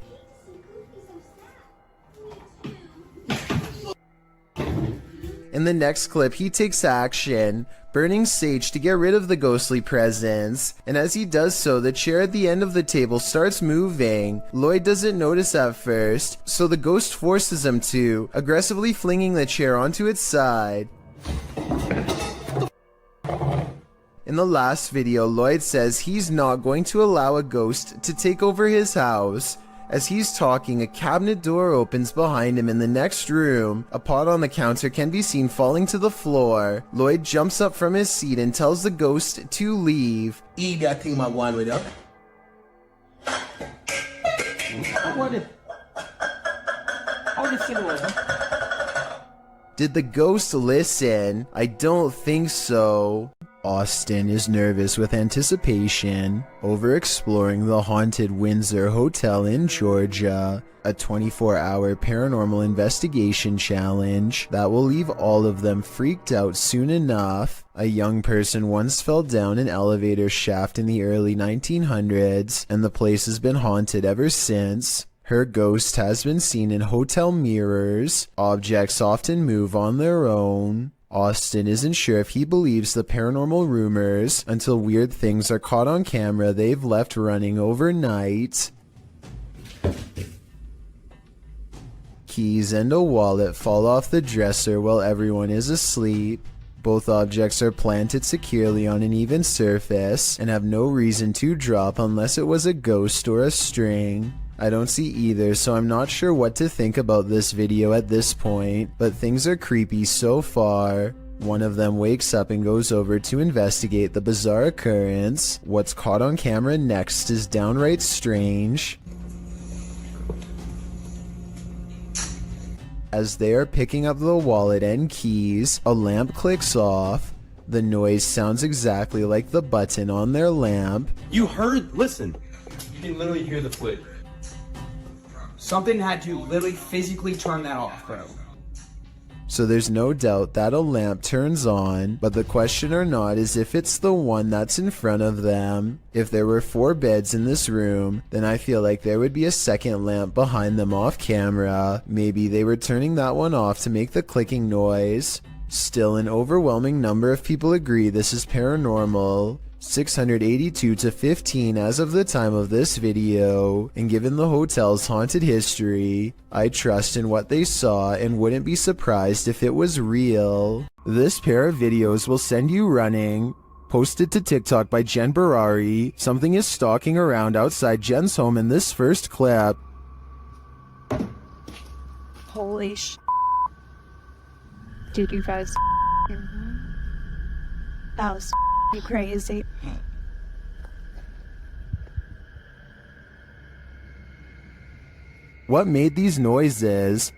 In the next clip, he takes action, burning sage to get rid of the ghostly presence, and as he does so, the chair at the end of the table starts moving. Lloyd doesn't notice at first, so the ghost forces him to, aggressively flinging the chair onto its side. In the last video, Lloyd says he's not going to allow a ghost to take over his house. As he's talking, a cabinet door opens behind him in the next room. A pot on the counter can be seen falling to the floor. Lloyd jumps up from his seat and tells the ghost to leave. Eat that thing my one with up. Did the ghost listen? I don't think so. Austin is nervous with anticipation over exploring the haunted Windsor Hotel in Georgia, a 24-hour paranormal investigation challenge that will leave all of them freaked out soon enough. A young person once fell down an elevator shaft in the early 1900s, and the place has been haunted ever since. Her ghost has been seen in hotel mirrors. Objects often move on their own. Austin isn't sure if he believes the paranormal rumors until weird things are caught on camera they've left running overnight. Keys and a wallet fall off the dresser while everyone is asleep. Both objects are planted securely on an even surface and have no reason to drop unless it was a ghost or a string. I don't see either, so I'm not sure what to think about this video at this point, but things are creepy so far. One of them wakes up and goes over to investigate the bizarre occurrence. What's caught on camera next is downright strange. As they are picking up the wallet and keys, a lamp clicks off. The noise sounds exactly like the button on their lamp. You heard, listen, you can literally hear the flick. Something had to literally physically turn that off, bro. So there's no doubt that a lamp turns on, but the question or not is if it's the one that's in front of them. If there were 4 beds in this room, then I feel like there would be a second lamp behind them off camera. Maybe they were turning that one off to make the clicking noise. Still, an overwhelming number of people agree this is paranormal. 682 to 15 as of the time of this video, and given the hotel's haunted history, I trust in what they saw and wouldn't be surprised if it was real. This pair of videos will send you running. Posted to TikTok by Jen Barari, something is stalking around outside Jen's home in this first clip. Holy sh**. Dude, you guys that was crazy. What made these noises?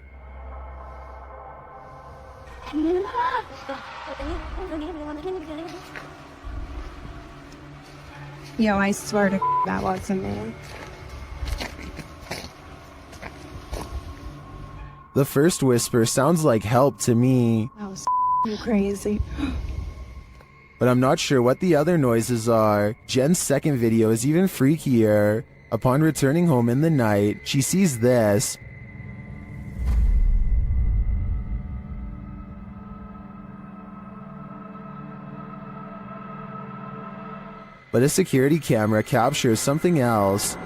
Yo, I swear to that wasn't me. The first whisper sounds like help to me. That was crazy. But I'm not sure what the other noises are. Jen's second video is even freakier. Upon returning home in the night, she sees this. But a security camera captures something else.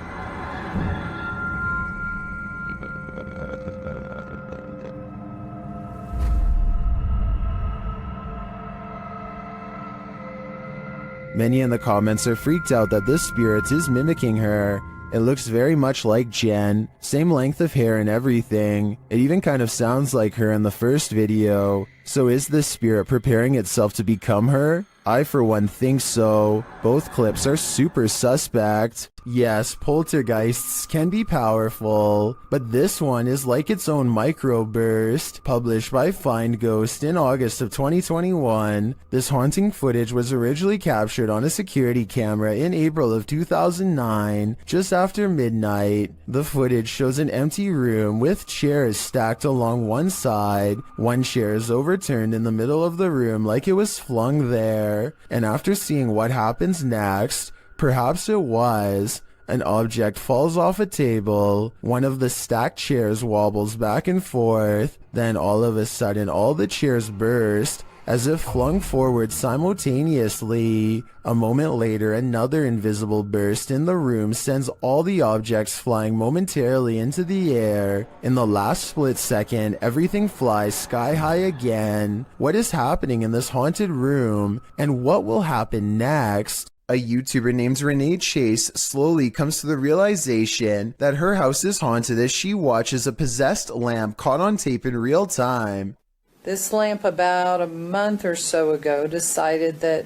Many in the comments are freaked out that this spirit is mimicking her. It looks very much like Jen, same length of hair and everything. It even kind of sounds like her in the first video. So is this spirit preparing itself to become her? I for one think so. Both clips are super suspect. Yes, poltergeists can be powerful, but this one is like its own microburst. Published by Find Ghost in August of 2021, this haunting footage was originally captured on a security camera in April of 2009, just after midnight. The footage shows an empty room with chairs stacked along one side. One chair is overturned in the middle of the room like it was flung there, and after seeing what happens next, perhaps it was, an object falls off a table, one of the stacked chairs wobbles back and forth, then all of a sudden all the chairs burst, as if flung forward simultaneously. A moment later, another invisible burst in the room sends all the objects flying momentarily into the air. In the last split second, everything flies sky high again. What is happening in this haunted room, and what will happen next? A YouTuber named Renee Chase slowly comes to the realization that her house is haunted as she watches a possessed lamp caught on tape in real time. This lamp about a month or so ago decided that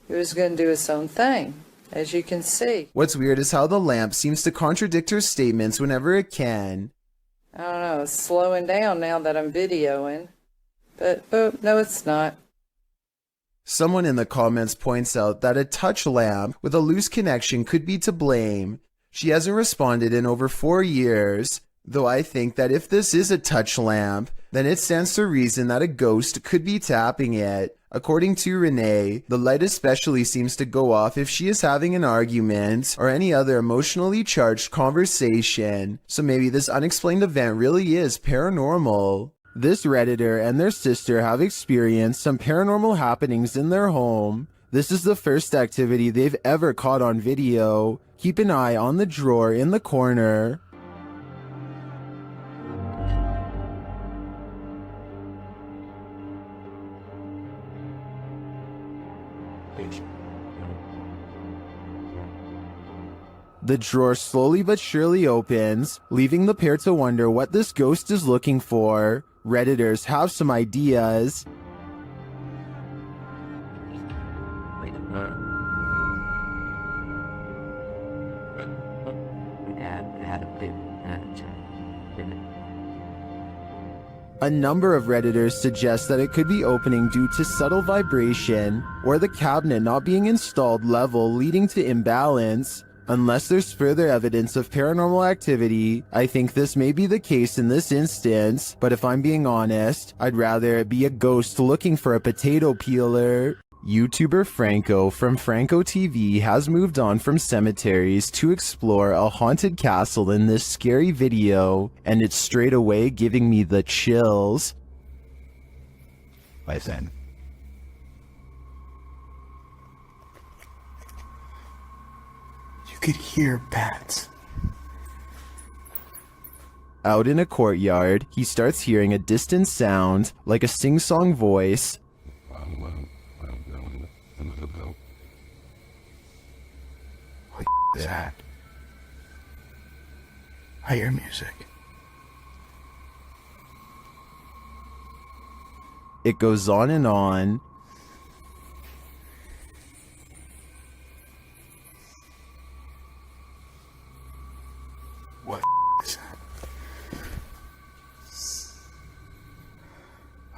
it was going to do its own thing, as you can see. What's weird is how the lamp seems to contradict her statements whenever it can. I don't know, it's slowing down now that I'm videoing. But, oh, no it's not. Someone in the comments points out that a touch lamp with a loose connection could be to blame. She hasn't responded in over 4 years, though I think that if this is a touch lamp, then it stands to reason that a ghost could be tapping it. According to Renee, the light especially seems to go off if she is having an argument or any other emotionally charged conversation, so maybe this unexplained event really is paranormal. This Redditor and their sister have experienced some paranormal happenings in their home. This is the first activity they've ever caught on video. Keep an eye on the drawer in the corner. The drawer slowly but surely opens, leaving the pair to wonder what this ghost is looking for. Redditors have some ideas. A number of Redditors suggest that it could be opening due to subtle vibration, or the cabinet not being installed level leading to imbalance. Unless there's further evidence of paranormal activity, I think this may be the case in this instance, but if I'm being honest, I'd rather it be a ghost looking for a potato peeler. YouTuber Franco from Franco TV has moved on from cemeteries to explore a haunted castle in this scary video, and it's straight away giving me the chills. Listen. You could hear bats. Out in a courtyard, he starts hearing a distant sound, like a sing-song voice. What is that? I hear music. It goes on and on. What is that?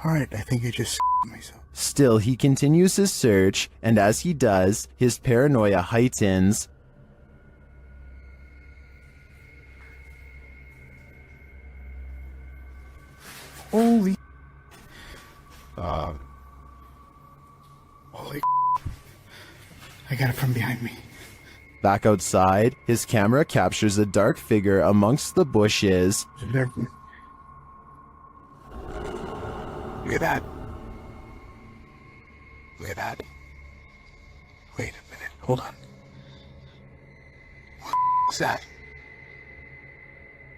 Alright, I think I just myself. Still, he continues his search, and as he does, his paranoia heightens. Holy I got it from behind me. Back outside, his camera captures a dark figure amongst the bushes. Look at that. Look at that. Wait a minute. Hold on. What is that?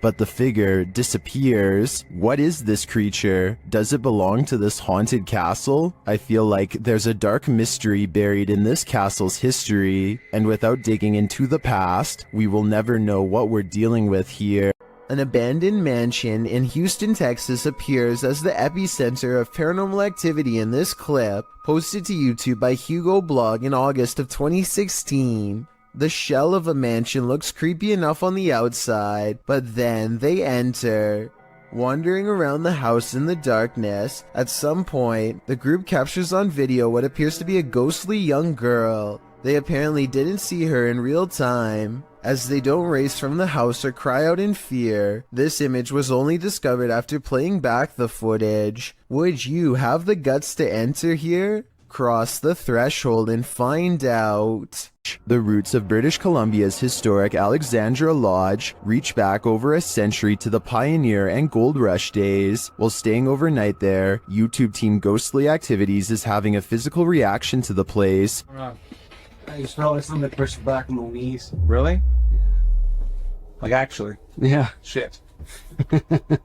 But the figure disappears. What is this creature? Does it belong to this haunted castle? I feel like there's a dark mystery buried in this castle's history, and without digging into the past, we will never know what we're dealing with here. An abandoned mansion in Houston, Texas appears as the epicenter of paranormal activity in this clip, posted to YouTube by Hugo Blog in August of 2016. The shell of a mansion looks creepy enough on the outside, but then they enter. Wandering around the house in the darkness, at some point, the group captures on video what appears to be a ghostly young girl. They apparently didn't see her in real time, as they don't race from the house or cry out in fear. This image was only discovered after playing back the footage. Would you have the guts to enter here? Cross the threshold and find out. The roots of British Columbia's historic Alexandra Lodge reach back over a century to the pioneer and gold rush days. While staying overnight there, YouTube team Ghostly Activities is having a physical reaction to the place. I just felt like something pushed back in the knees. Really? Like actually? Yeah. Shit. Can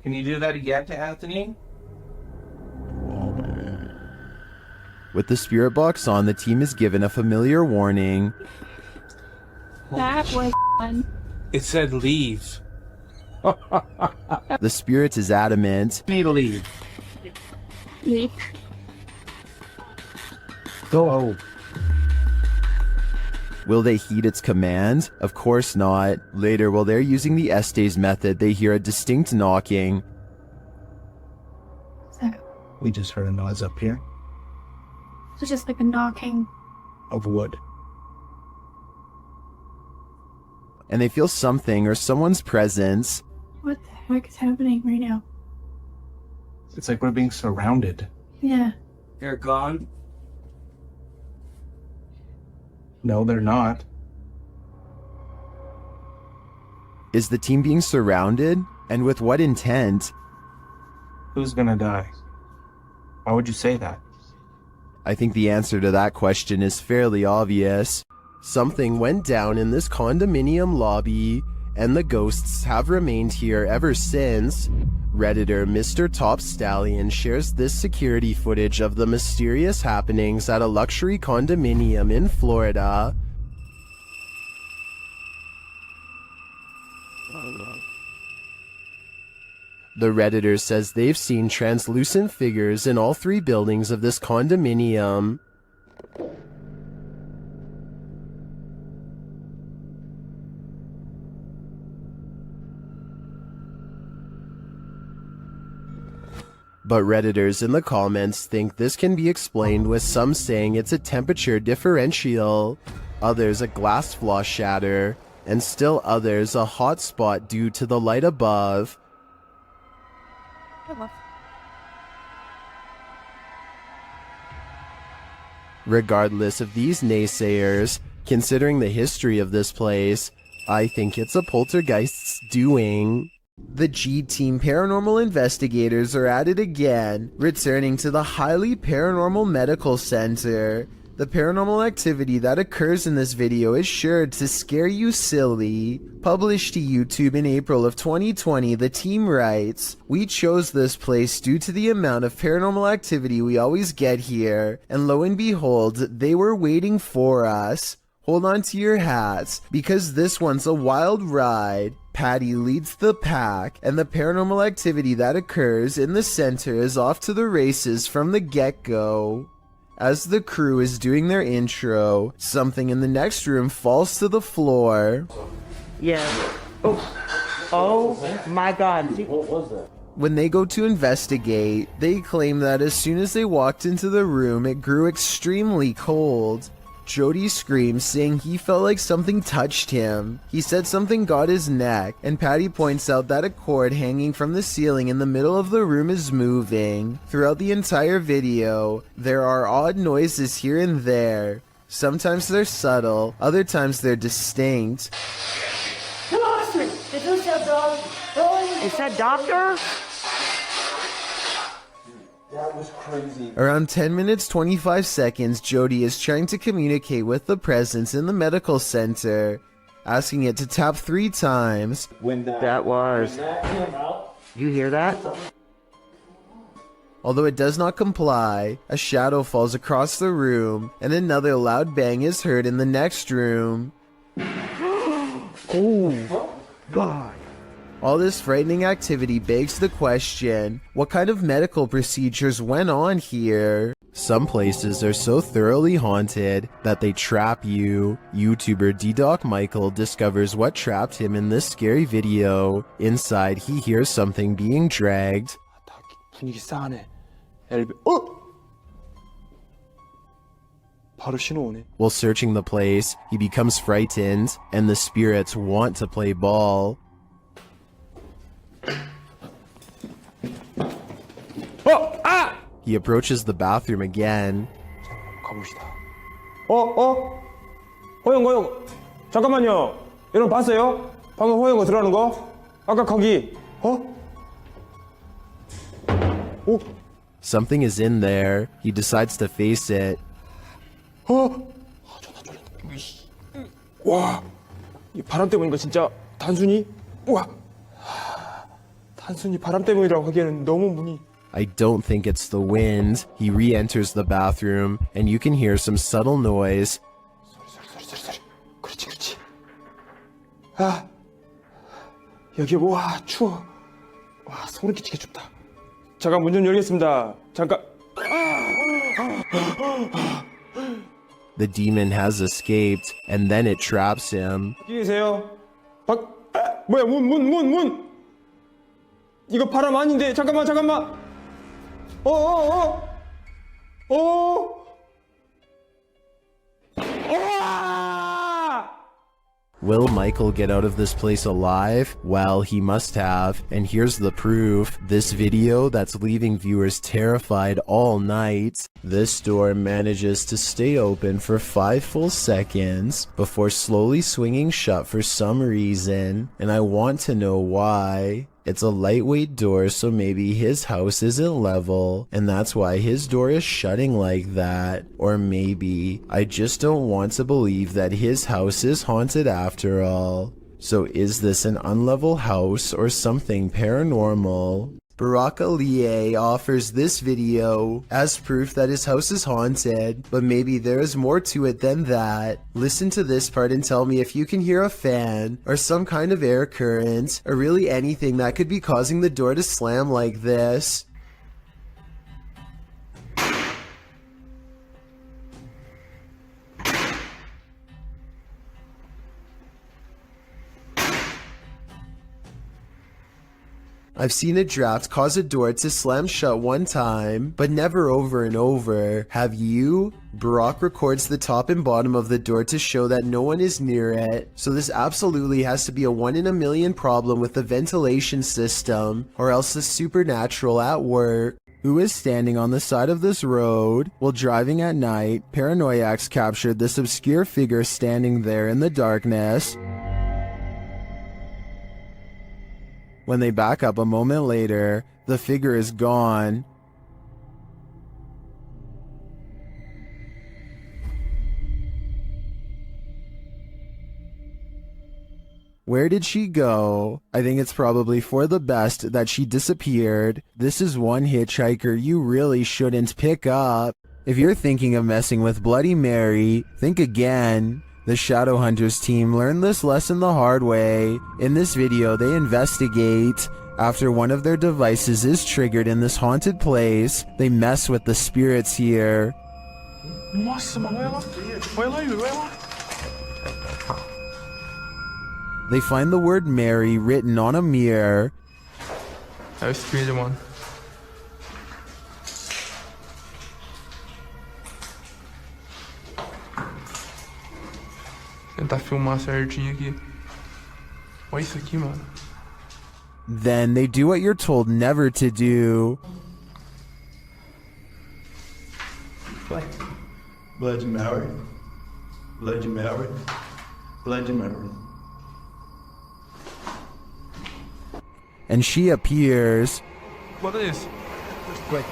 you do that again to Anthony? With the spirit box on, the team is given a familiar warning. That was fun. It said leave. The spirit is adamant. Need to leave. Leave. Go. Will they heed its command? Of course not. Later, while they're using the Estes method, they hear a distinct knocking. We just heard a noise up here. So just like a knocking. Of wood. And they feel something or someone's presence. What the heck is happening right now? It's like we're being surrounded. Yeah. They're gone. No, they're not. Is the team being surrounded? And with what intent? Who's gonna die? Why would you say that? I think the answer to that question is fairly obvious. Something went down in this condominium lobby, and the ghosts have remained here ever since. Redditor Mr. Top Stallion shares this security footage of the mysterious happenings at a luxury condominium in Florida. The Redditor says they've seen translucent figures in all 3 buildings of this condominium. But Redditors in the comments think this can be explained with some saying it's a temperature differential, others a glass flaw shatter, and still others a hot spot due to the light above. Regardless of these naysayers, considering the history of this place, I think it's a poltergeist's doing. The G-Team paranormal investigators are at it again, returning to the highly paranormal medical center. The paranormal activity that occurs in this video is sure to scare you silly. Published to YouTube in April of 2020, the team writes, "We chose this place due to the amount of paranormal activity we always get here, and lo and behold, they were waiting for us. Hold on to your hats, because this one's a wild ride. Patty leads the pack, and the paranormal activity that occurs in the center is off to the races from the get-go." As the crew is doing their intro, something in the next room falls to the floor. Yeah. Oh my God. What was that? When they go to investigate, they claim that as soon as they walked into the room, it grew extremely cold. Jody screams, saying he felt like something touched him. He said something got his neck, and Patty points out that a cord hanging from the ceiling in the middle of the room is moving. Throughout the entire video, there are odd noises here and there. Sometimes they're subtle, other times they're distinct. Is that doctor? That was crazy. Around 10 minutes 25 seconds, Jody is trying to communicate with the presence in the medical center, asking it to tap 3 times. When that was. You hear that? Although it does not comply, a shadow falls across the room, and another loud bang is heard in the next room. Oh, God. All this frightening activity begs the question, what kind of medical procedures went on here? Some places are so thoroughly haunted that they trap you. YouTuber D-Doc Michael discovers what trapped him in this scary video. Inside, he hears something being dragged. 분위기 싸하네. 바로 신호 오네. While searching the place, he becomes frightened, and the spirits want to play ball. He approaches the bathroom again. 가봅시다. 호영. 잠깐만요. 여러분 봤어요? 방금 호영 들어가는 거? 아까 거기. Something is in there. He decides to face it. 와, 이 바람 때문인가 진짜 단순히? 와, 단순히 바람 때문이라고 하기에는 너무 문이. I don't think it's the wind. He re-enters the bathroom, and you can hear some subtle noise. 소리. 그렇지. 아, 여기 와 추워. 와 소름 끼치게 춥다. 잠깐 문 좀 열겠습니다. 잠깐. The demon has escaped, and then it traps him. 어디 계세요? 뭐야 문. 이거 바람 아닌데 잠깐만. Will Michael get out of this place alive? Well, he must have, and here's the proof. This video that's leaving viewers terrified all night. This door manages to stay open for 5 full seconds before slowly swinging shut for some reason, and I want to know why. It's a lightweight door, so maybe his house isn't level, and that's why his door is shutting like that. Or maybe I just don't want to believe that his house is haunted after all. So is this an unlevel house or something paranormal? Barack Aliye offers this video as proof that his house is haunted, but maybe there is more to it than that. Listen to this part and tell me if you can hear a fan, or some kind of air current, or really anything that could be causing the door to slam like this. I've seen a draft cause a door to slam shut one time, but never over and over. Have you? Barack records the top and bottom of the door to show that no one is near it, so this absolutely has to be a 1 in a million problem with the ventilation system, or else the supernatural at work. Who is standing on the side of this road? While driving at night, paranoiacs captured this obscure figure standing there in the darkness. When they back up a moment later, the figure is gone. Where did she go? I think it's probably for the best that she disappeared. This is one hitchhiker you really shouldn't pick up. If you're thinking of messing with Bloody Mary, think again. The Shadowhunters team learned this lesson the hard way. In this video, they investigate. After one of their devices is triggered in this haunted place, they mess with the spirits here. They find the word Mary written on a mirror. Tentar filmar certinho aqui. Olha isso aqui, mano. Then they do what you're told never to do. Bloody Mary. Bloody Mary. Bloody Mary. And she appears. What is? Wait.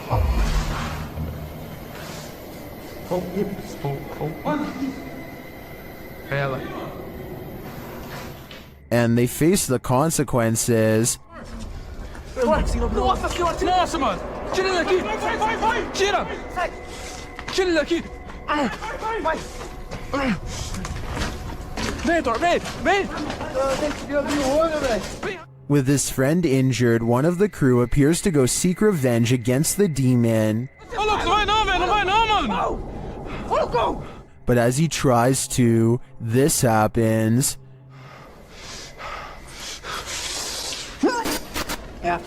And they face the consequences. Nossa senhora, nossa, mano! Tira ele daqui! Vai! Tira! Tira ele daqui! Vai! Vem, Heitor, vem! With his friend injured, one of the crew appears to go seek revenge against the demon. Ô, louco, não vai não, velho! Não vai não, Oh, go! But as he tries to, this happens. Yeah.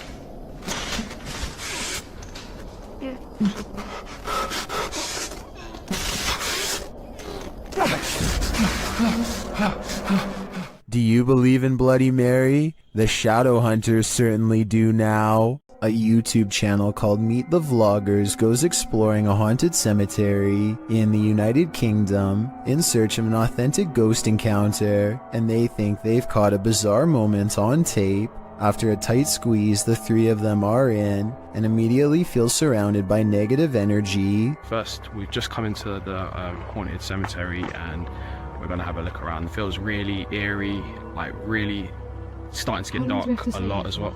Do you believe in Bloody Mary? The Shadow Hunters certainly do now. A YouTube channel called Meet the Vloggers goes exploring a haunted cemetery in the United Kingdom in search of an authentic ghost encounter, and they think they've caught a bizarre moment on tape. After a tight squeeze, the three of them are in and immediately feel surrounded by negative energy. First, we've just come into the haunted cemetery and we're going to have a look around. It feels really eerie, like really starting to get dark a lot as well.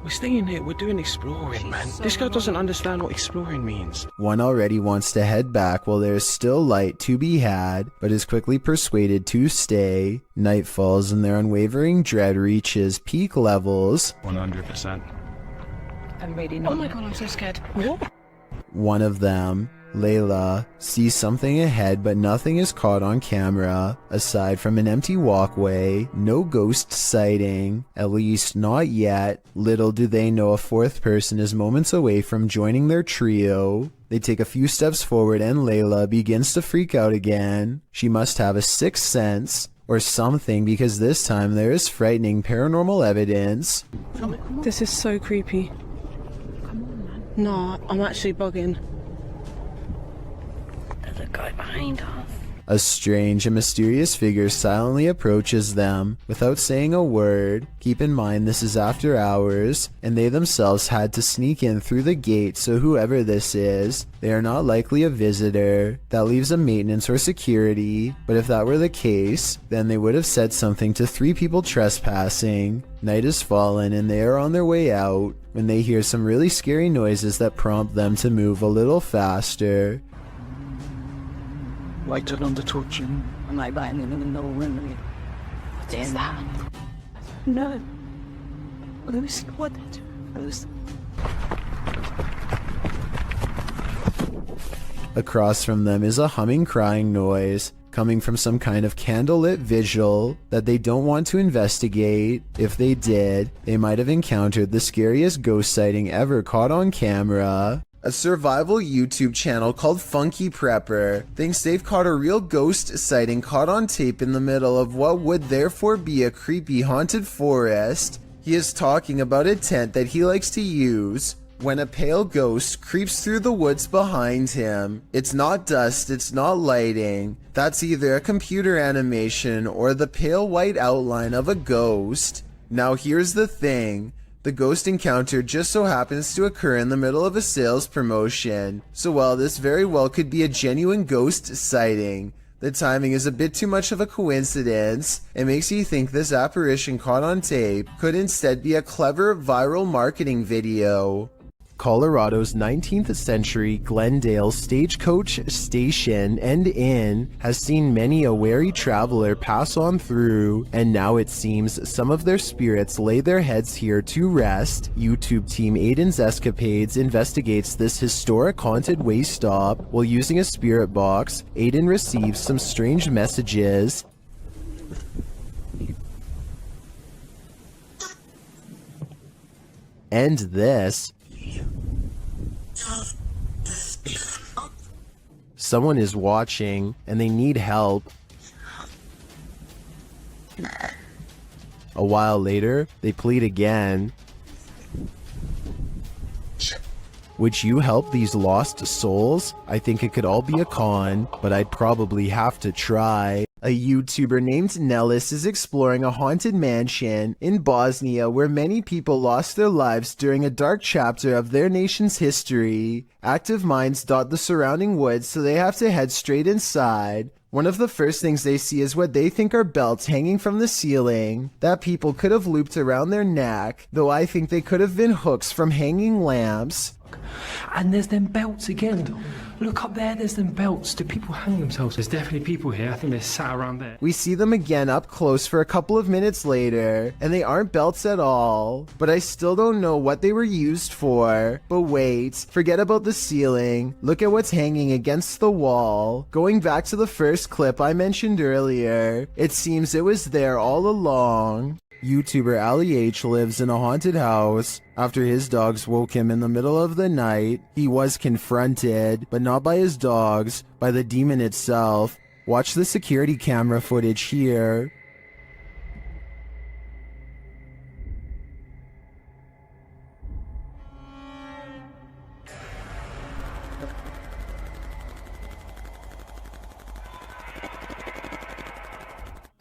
We're staying here, we're doing exploring, man. This guy doesn't understand what exploring means. One already wants to head back while there is still light to be had, but is quickly persuaded to stay. Night falls and their unwavering dread reaches peak levels. 100%. I'm ready now. Oh my god, I'm so scared. What? One of them, Layla, sees something ahead, but nothing is caught on camera. Aside from an empty walkway, no ghost sighting, at least not yet. Little do they know a fourth person is moments away from joining their trio. They take a few steps forward and Layla begins to freak out again. She must have a sixth sense or something, because this time there is frightening paranormal evidence. This is so creepy. Come on, man. No, I'm actually bugging. There's a guy behind us. A strange and mysterious figure silently approaches them without saying a word. Keep in mind this is after hours, and they themselves had to sneak in through the gate, so whoever this is, they are not likely a visitor. That leaves a maintenance or security, but if that were the case, then they would have said something to three people trespassing. Night has fallen and they are on their way out when they hear some really scary noises that prompt them to move a little faster. Lighted on the torch and I lying in the room. What is that? No. Lucy, what? Lucy. Across from them is a humming, crying noise coming from some kind of candlelit vigil that they don't want to investigate. If they did, they might have encountered the scariest ghost sighting ever caught on camera. A survival YouTube channel called Funky Prepper thinks they've caught a real ghost sighting caught on tape in the middle of what would therefore be a creepy haunted forest. He is talking about a tent that he likes to use when a pale ghost creeps through the woods behind him. It's not dust, it's not lighting. That's either a computer animation or the pale white outline of a ghost. Now here's the thing. The ghost encounter just so happens to occur in the middle of a sales promotion, so while this very well could be a genuine ghost sighting, the timing is a bit too much of a coincidence. It makes you think this apparition caught on tape could instead be a clever viral marketing video. Colorado's 19th century Glendale stagecoach station and inn has seen many a wary traveler pass on through, and now it seems some of their spirits lay their heads here to rest. YouTube team Aiden's Escapades investigates this historic haunted way stop. While using a spirit box, Aiden receives some strange messages. And this. Someone is watching and they need help. A while later, they plead again. Would you help these lost souls? I think it could all be a con, but I'd probably have to try. A YouTuber named Nellis is exploring a haunted mansion in Bosnia where many people lost their lives during a dark chapter of their nation's history. Active minds dot the surrounding woods, so they have to head straight inside. One of the first things they see is what they think are belts hanging from the ceiling that people could have looped around their neck, though I think they could have been hooks from hanging lamps. And there's them belts again. Look up there, there's them belts. Do people hang themselves? There's definitely people here. I think they're sat around there. We see them again up close for a couple of minutes later, and they aren't belts at all. But I still don't know what they were used for. But wait, forget about the ceiling. Look at what's hanging against the wall. Going back to the first clip I mentioned earlier, it seems it was there all along. YouTuber Ali H lives in a haunted house. After his dogs woke him in the middle of the night, he was confronted, but not by his dogs, by the demon itself. Watch the security camera footage here.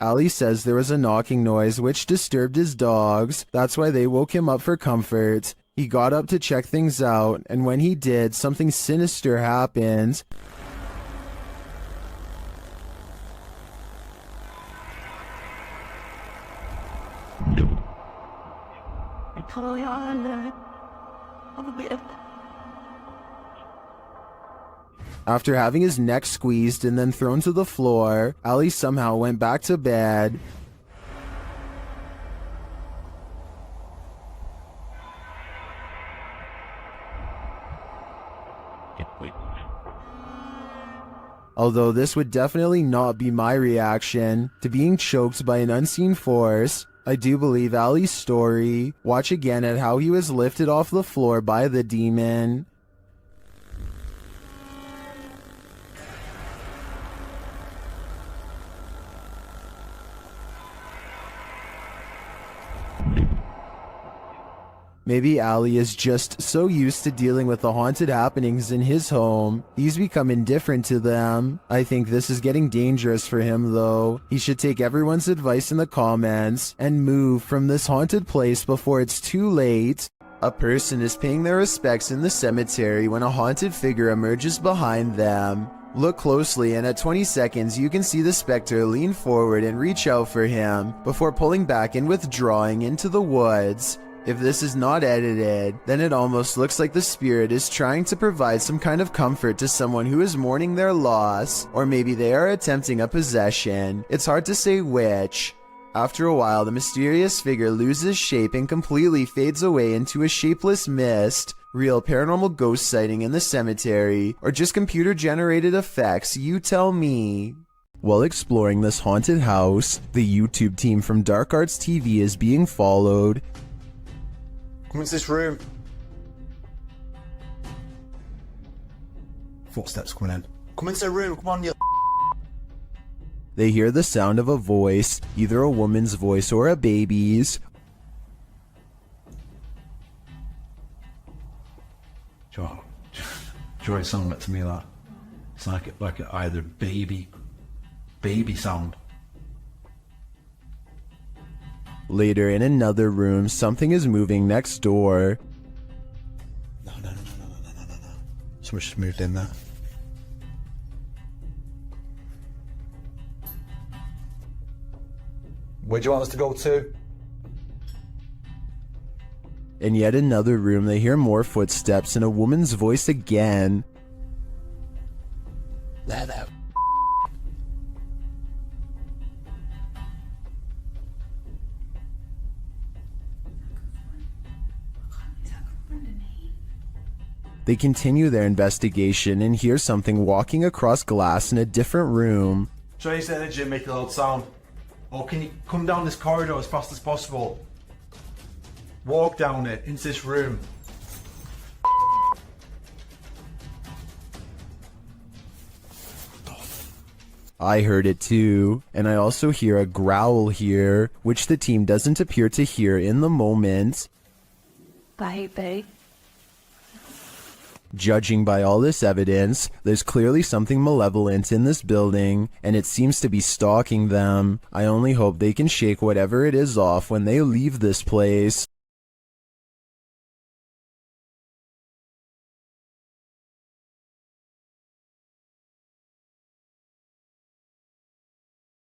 Ali says there was a knocking noise which disturbed his dogs. That's why they woke him up for comfort. He got up to check things out, and when he did, something sinister happened. After having his neck squeezed and then thrown to the floor, Ali somehow went back to bed. Although this would definitely not be my reaction to being choked by an unseen force, I do believe Ali's story. Watch again at how he was lifted off the floor by the demon. Maybe Ali is just so used to dealing with the haunted happenings in his home, he's become indifferent to them. I think this is getting dangerous for him though. He should take everyone's advice in the comments and move from this haunted place before it's too late. A person is paying their respects in the cemetery when a haunted figure emerges behind them. Look closely, and at 20 seconds you can see the specter lean forward and reach out for him before pulling back and withdrawing into the woods. If this is not edited, then it almost looks like the spirit is trying to provide some kind of comfort to someone who is mourning their loss, or maybe they are attempting a possession. It's hard to say which. After a while, the mysterious figure loses shape and completely fades away into a shapeless mist. Real paranormal ghost sighting in the cemetery, or just computer-generated effects, you tell me. While exploring this haunted house, the YouTube team from Dark Arts TV is being followed. Come into this room. Footsteps coming in. Come into the room, come on, you. They hear the sound of a voice, either a woman's voice or a baby's. Joy sound like to me that. It's like either baby sound. Later in another room, something is moving next door. No. Someone's just moved in there. Where do you want us to go to? In yet another room, they hear more footsteps and a woman's voice again. There. They continue their investigation and hear something walking across glass in a different room. Try to energy and make a loud sound. Or can you come down this corridor as fast as possible? Walk down it, into this room. I heard it too, and I also hear a growl here, which the team doesn't appear to hear in the moment. Baby. Judging by all this evidence, there's clearly something malevolent in this building, and it seems to be stalking them. I only hope they can shake whatever it is off when they leave this place.